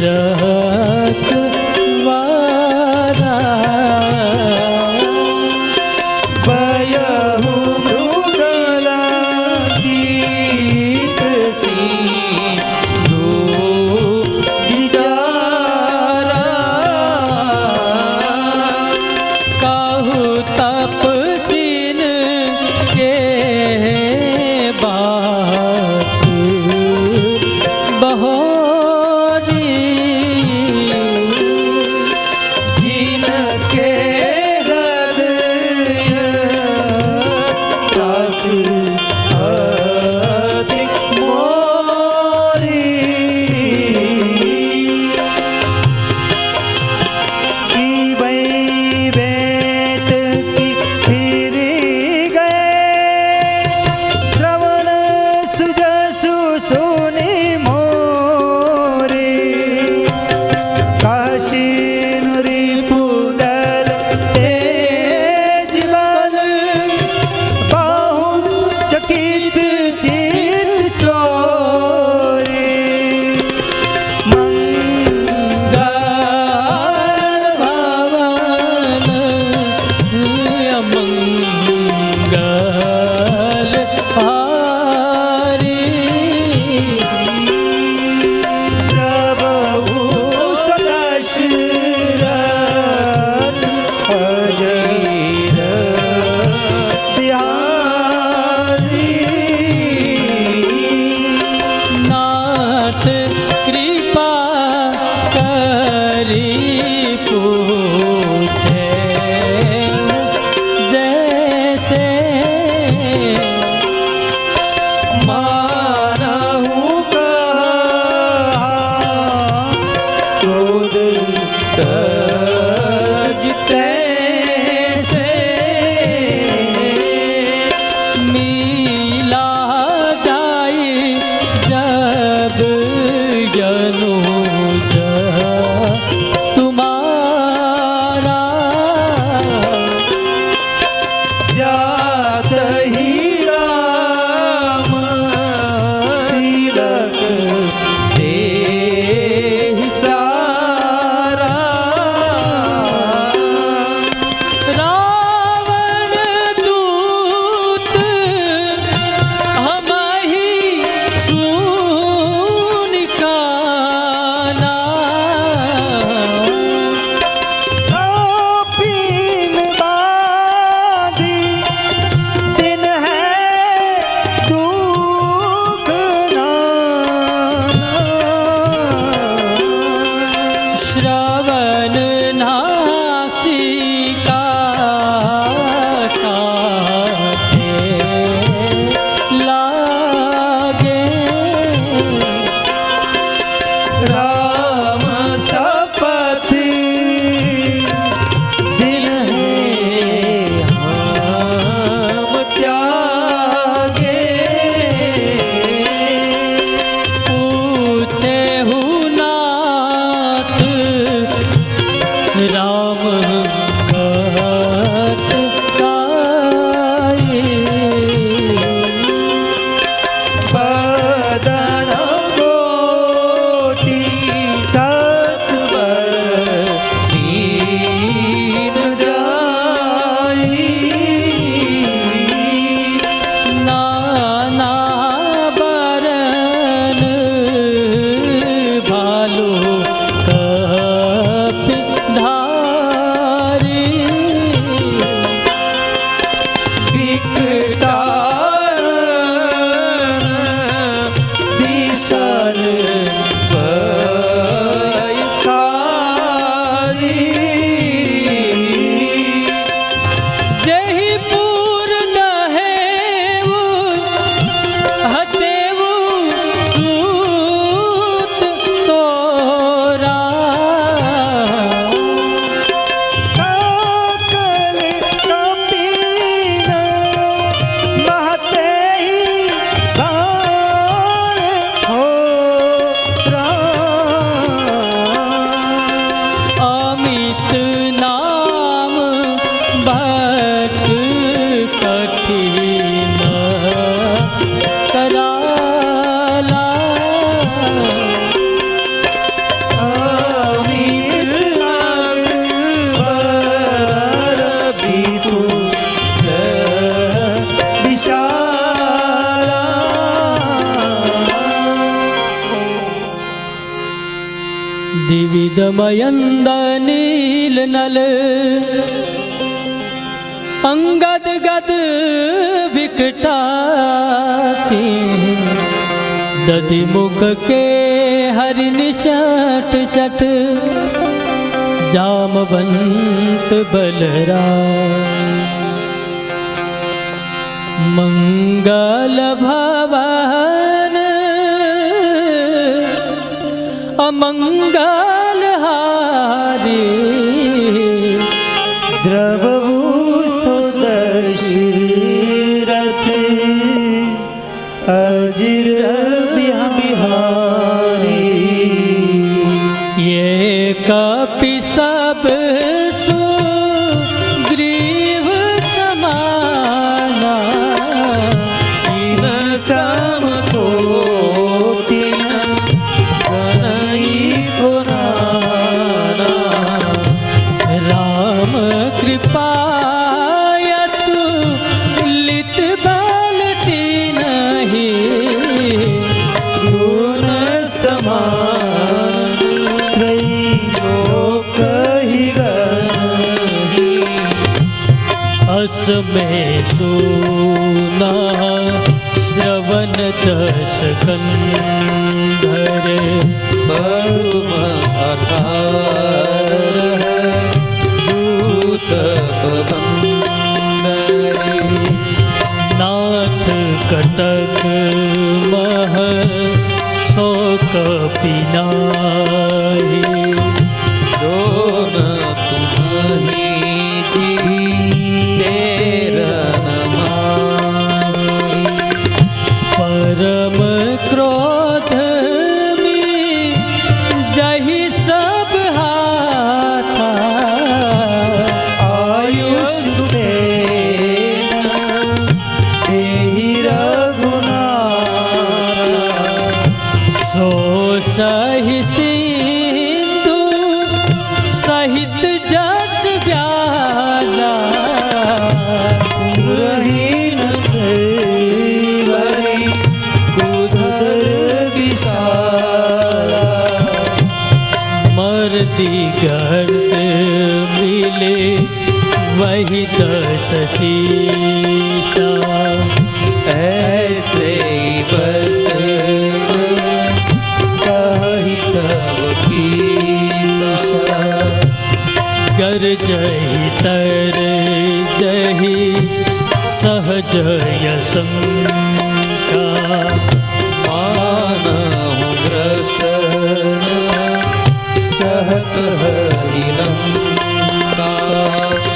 रखवारा। बयहु मृगल चित सिंधु विचारा। काहू तपसीन के बात बहोरी। जिनके हृदय दास अधिक मोरी। की वै बेट की फिर गए श्रवण सुजसु सुनि मोरे। काशी नुरी पुदल तेज बल बाहु चकित चित चोरे। मंगल भवन अमंगल हारी। प्रभु दशरथ अजय बिहारी। नाथ कृपा करी पूछे जैसे। मानहु कहा क्रोध तज तैसे। मिला जाई जब यनुज तुम्हारा। जात ही राम तिलक देहि सारा। रावण दूत हमहि सुनि काना। पीन बाधी दिन है दुख नाना। श्रवण नासिका काटे लागे। राम सपथ दिन है हम त्यागे। पूछे नाथ राम कहत काई। बदन कोटि सतवर दीन जाई। नाना बरन भालू कप धारी। विकटारण विशाल भयकारी। जहि पूर्ण हेऊ हतेऊ सूत तोरा। सकल कपीन महते ही दान हो। दिविदमयन्द नील नल अंगद गद विकटासी दधि मुख के हरि निषट चट जामवंत बलराम मंगल भवन अमंगल हारी द्रवभू सुदर्शिरथ अजिर बिहारी ये कपि सब सुग्रीव समाना इन सम कोटिन गनई पुराना राम कृपायतु लित बल तीनहि गुण समान त्रैलोक ही गही अस में सुना श्रवण दस कंधर बहुम अठार दूत बंदरी नाथ कटक मह शोक पिनाहि दोन तुम्ही जी परम क्रोध में जहि सब हाथा आयुष देहि रघुनाथ सो सहि सिंधु सहित जस व्याला रहीन हरि कुधर विशाला मर्दी गर्द मिले वही दस शीशा ऐसे बचन कहि सबकी दशा गर जहि तर जहि सहज यशंका मानहु ग्रसन चहत हरिलंका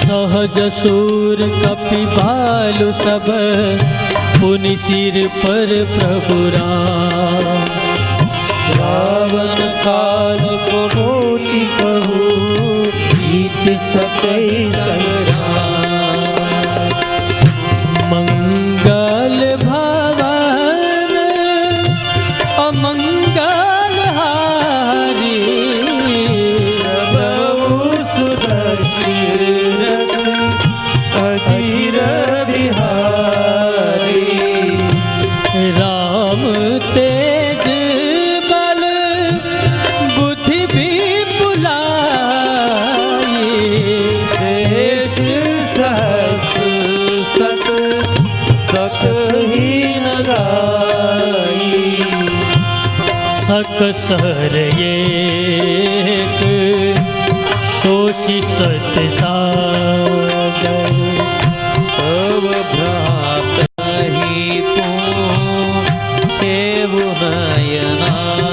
सहज सूर कपि भालु सब पुनि सिर पर प्रभु राम रावण काल को रोटी कहू जीत सकै संग्राम मंगल भवन अमंगल हारी बहु सुदर्शिरथ अजिर बिहारी राम तेज बल बुद्धि विपुलाई शेष सहस्र सत सकहीन गाई सकसर एक शोषि सत सागर तव भ्रात नहीं सेवु नयनागर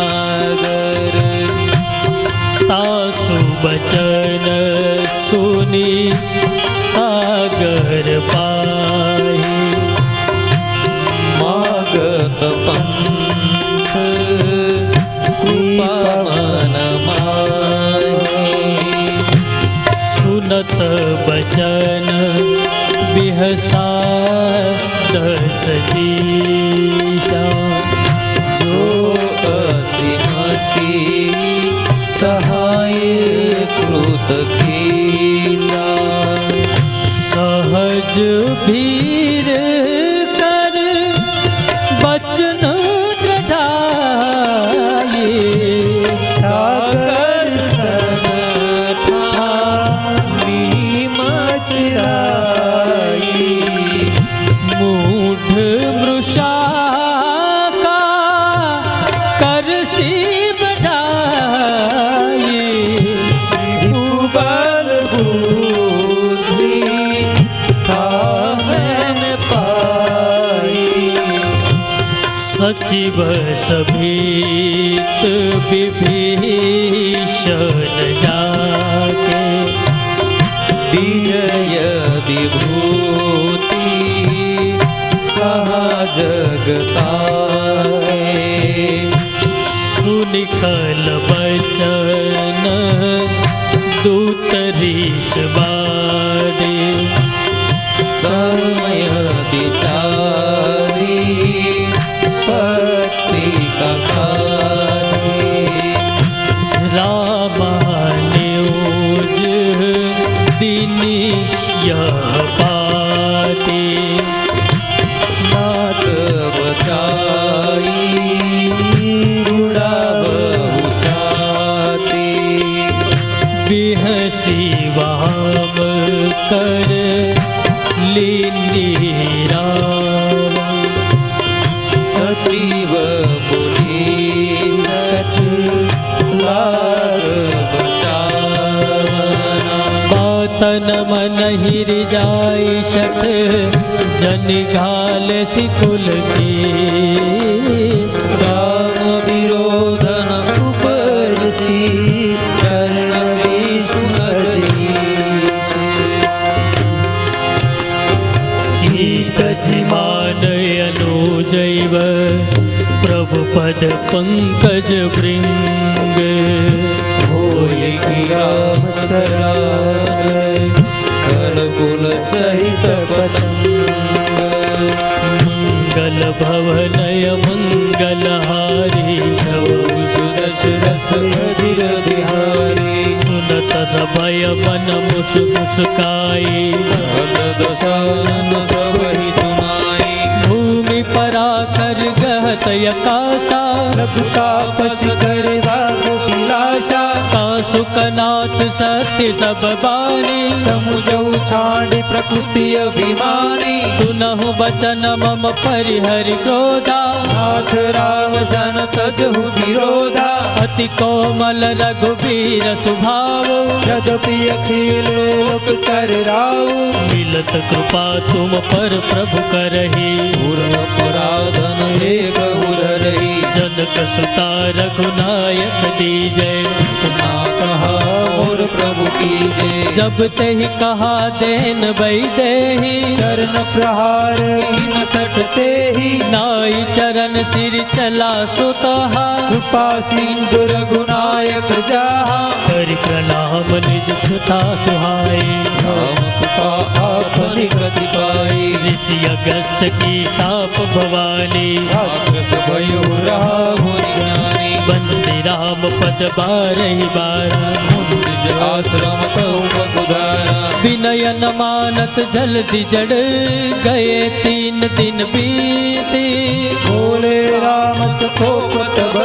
तासु बचन सुनी सागर पाही मागत पंथ कृपा मन माही सुनत बचन बिहसा दस शीशा जो असिमसी सहाय कृत कीला सहज भीर कर बचन दृढ़ाए सागर सचिव सभीत विभीषण जाके विजय विभूति कहा जगताए सुनिखल बचन दूत ऋष बारे समय विचारी पत्रिका काढ़े रामान्योज दिन यह पाते नाथ बचाई उड़ा बहुचाते बिहसी वाम कर लीनी राम सतीव पुलिस लाग बचावना बातन मन हिर जाय शठ जन घाल सिकुल की राम विरोधन उपरसी चरण विष्णुरीश गीत जिमान अनुजैव प्रभु पद पंकज भृंग होय राम सराय कलकुल सहित पतंग मंगल भवनय मंगलहारी सुदशरथ अजिर बिहारी सुनत सभय बन मुस मुस्काई दशानन सब ही सुनाई भूमि पराकर गहत यकासा लघुता पशु कर भाग विलासा कासुकनाथ सत्य सब बानी समुझौ छांड प्रकृति अभिमानी सुनहु बचन मम परिहरि क्रोधा नाथ राम सन तजहु विरोधा अति कोमल रघुबीर सुभाव यद्यपि अखिल लोक कर राव मिलत कृपा तुम पर प्रभु करही पूर्व पुराधन एक उदरही जनक सुता रघुनायक दीजय ना कहा और प्रभु की जय जब तेहि कहा देन बई देहि चरण प्रहार इन सटते ही नाई चरण सिर चला सुतहा कृपा सिंधु रघुनायक जाहा कर प्रणाम निज कृता सुहाई राम कृपा आपनि गति पाई ऋषि अगस्त की साप भवानी राक्षस भयो रहा मुनि ज्ञानी बंदे राम पद बारहि बारा निज आश्रम कहु बकुधारा विनयन मानत जल्दी जड़ गए 3 दिन बीते बोले राम सकोप तब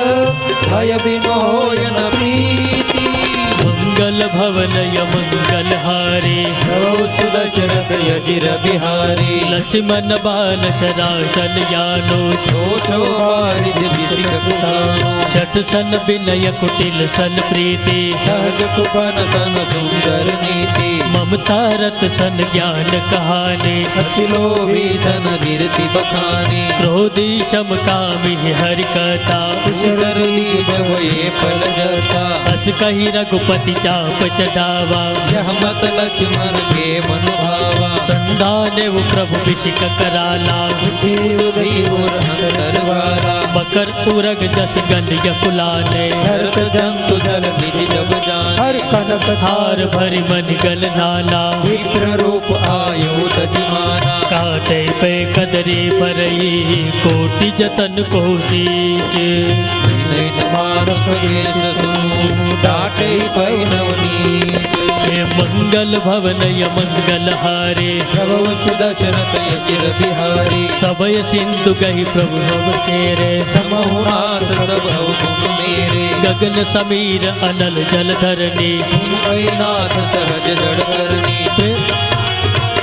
भय बिनु होय न प्रीति मंगल भवनय मंगल हारे प्रभु सुदशरथ अजिर बिहारी लक्ष्मण बाल शराशन यानो दोषो बारिज बिसिक कुटानो शठ सन विनय कुटिल सन प्रीति सहज कुपन सन सुंदर नीति ममता रत सन ज्ञान कहानी अति लोभी सन कीर्ति बखानी क्रोधी शम कामी हरि कथा कुशरली जब ये फल जता अस कही रघुपति चाप चढ़ावा यह मत लक्ष्मण के मन भावा संधाने वो प्रभु विषिक कराला धीर अंतर वाला मकर उरग जस गंध फुलाने धरत जंतु जल निधि जब जान हर कनक हार भरि मन गल नाला विप्र रूप आयु तजिमाना काटे पे कदरी परई कोटि जतन को सींच नैन मानव गेश सुनु डाटे पै नवनीत हे मंगल भवनय मंगल हारे प्रभु सुदशरथ अजिर बिहारी सबय सिंधु गहि प्रभु भव तेरे समहुनाथ सब अवगुण मेरे गगन समीर अनल जल धरनी नाथ सहज जड़ करनी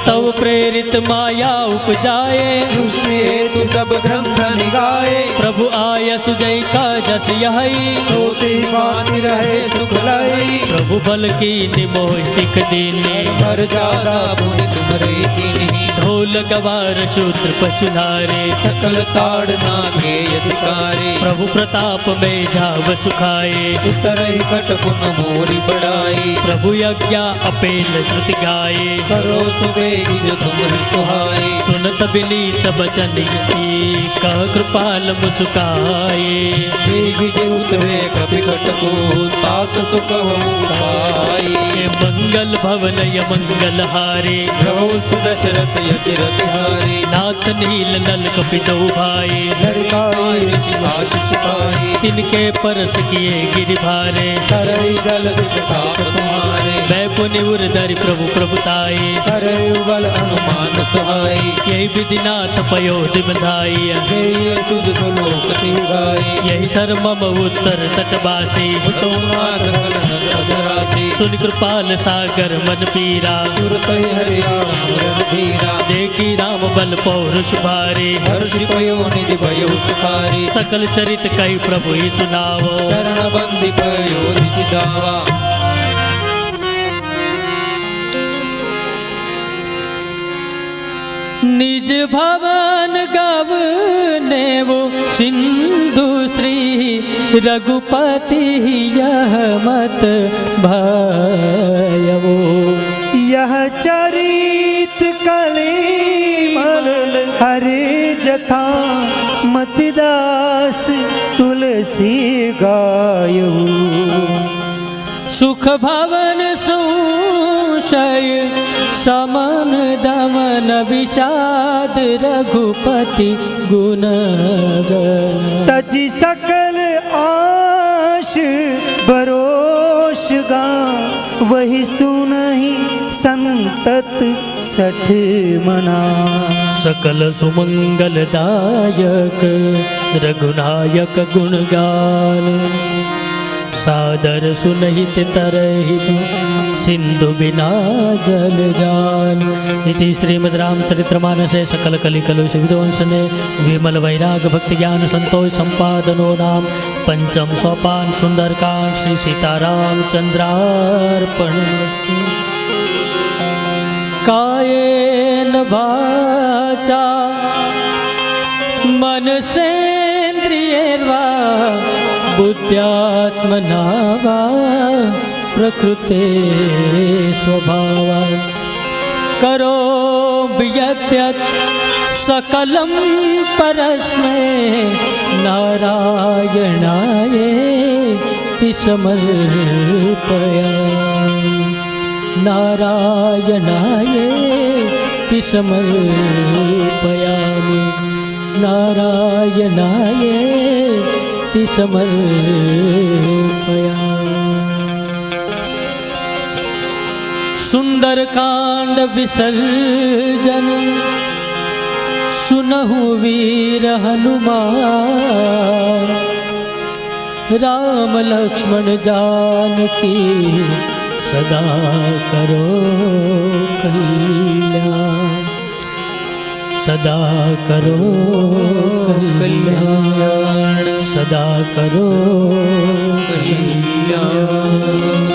तव प्रेरित माया उपजाए दुष्टि हेतु सब ग्रंथ निगाए प्रभु आय सुजय का जस यही सोते भांति रहे सुख लाई प्रभु बल की निमोह सिख दीनी पर ज्यादा पुनि तुम्हारे दीनी ढोल गवार शूद्र पशुधारे, सकल ताड़ना के अधिकारे, प्रभु प्रताप में जाव सुखाए, उतरहि कट पुन मोरी बढ़ाई, प्रभु यज्ञा अपेल श्रुति गाए, करो सुबेगी जो तुम सुहाए, सुनत विनीत बचन की कह कृपाल मुस्काए, देवी जे उतरे कपि कटको तात सुख पाई, ये मंगल भवन य मंगल हारे, प्रभु सुदशरथ यतिरथ हारे, नाथ नील नल कपितौ भाई, लड़काई ऋषि आशीष पाई, तिनके परस किए गिरि भारे, करई जल ताप तुम्हारे, मैं पुनि उरधरि प्रभु प्रभुताई, करई उबल अनुमान सहाई, यही विधिनाथ पयोधि बंधाई, जय सुध सुलोक गाई, यही सर मम उत्तर तटवासी, भुतो नाथ कलन अधरासी, सुन कृपाल सागर मन पीरा, तुरत हरि राम धीरा, देखी राम बल पौरुष भारे, हर्ष पयो निधि भयो सुखारी, सकल चरित कई प्रभु ही सुनावो, चरण बंदी पयो निधि दावा, निज भवन गवने वो सिंधु श्री रघुपति यह मत भयवो, यह चरित कलिमल हरे जथा मतिदास तुलसी गायो, सुख भवन संशय समन दमन विषाद रघुपति गुण गण, तजि सकल आश बरोष गा वही सुनहि संतत सठ मना, सकल सुमंगलदायक रघुनायक गुणगान, सादर सुनहित तरहित सिंधु बिना जल जान, इति श्रीमद् रामचरितमानसे सकल कलिकलु विध्वंसने विमल वैराग भक्ति ज्ञान संतोष संपादनो नाम पंचम सोपान सुंदरकांड श्री सीताराम चंद्रार्पणमस्तु। कायेन वाचा मनसेन्द्रियैर्वा बुद्ध्यात्मना वा प्रकृते स्वभावात् करोमि यद्यत् सकलं परस्मै नारायणायेति समर्पयामि, नारायणायेति समर्पयामि, नारायणायेति समर्पयामि। सुंदरकांड विसर्जन सुनहु वीर हनुमान, राम लक्ष्मण जानकी सदा करो कल्याण, सदा करो कल्याण, सदा करो कल्याण।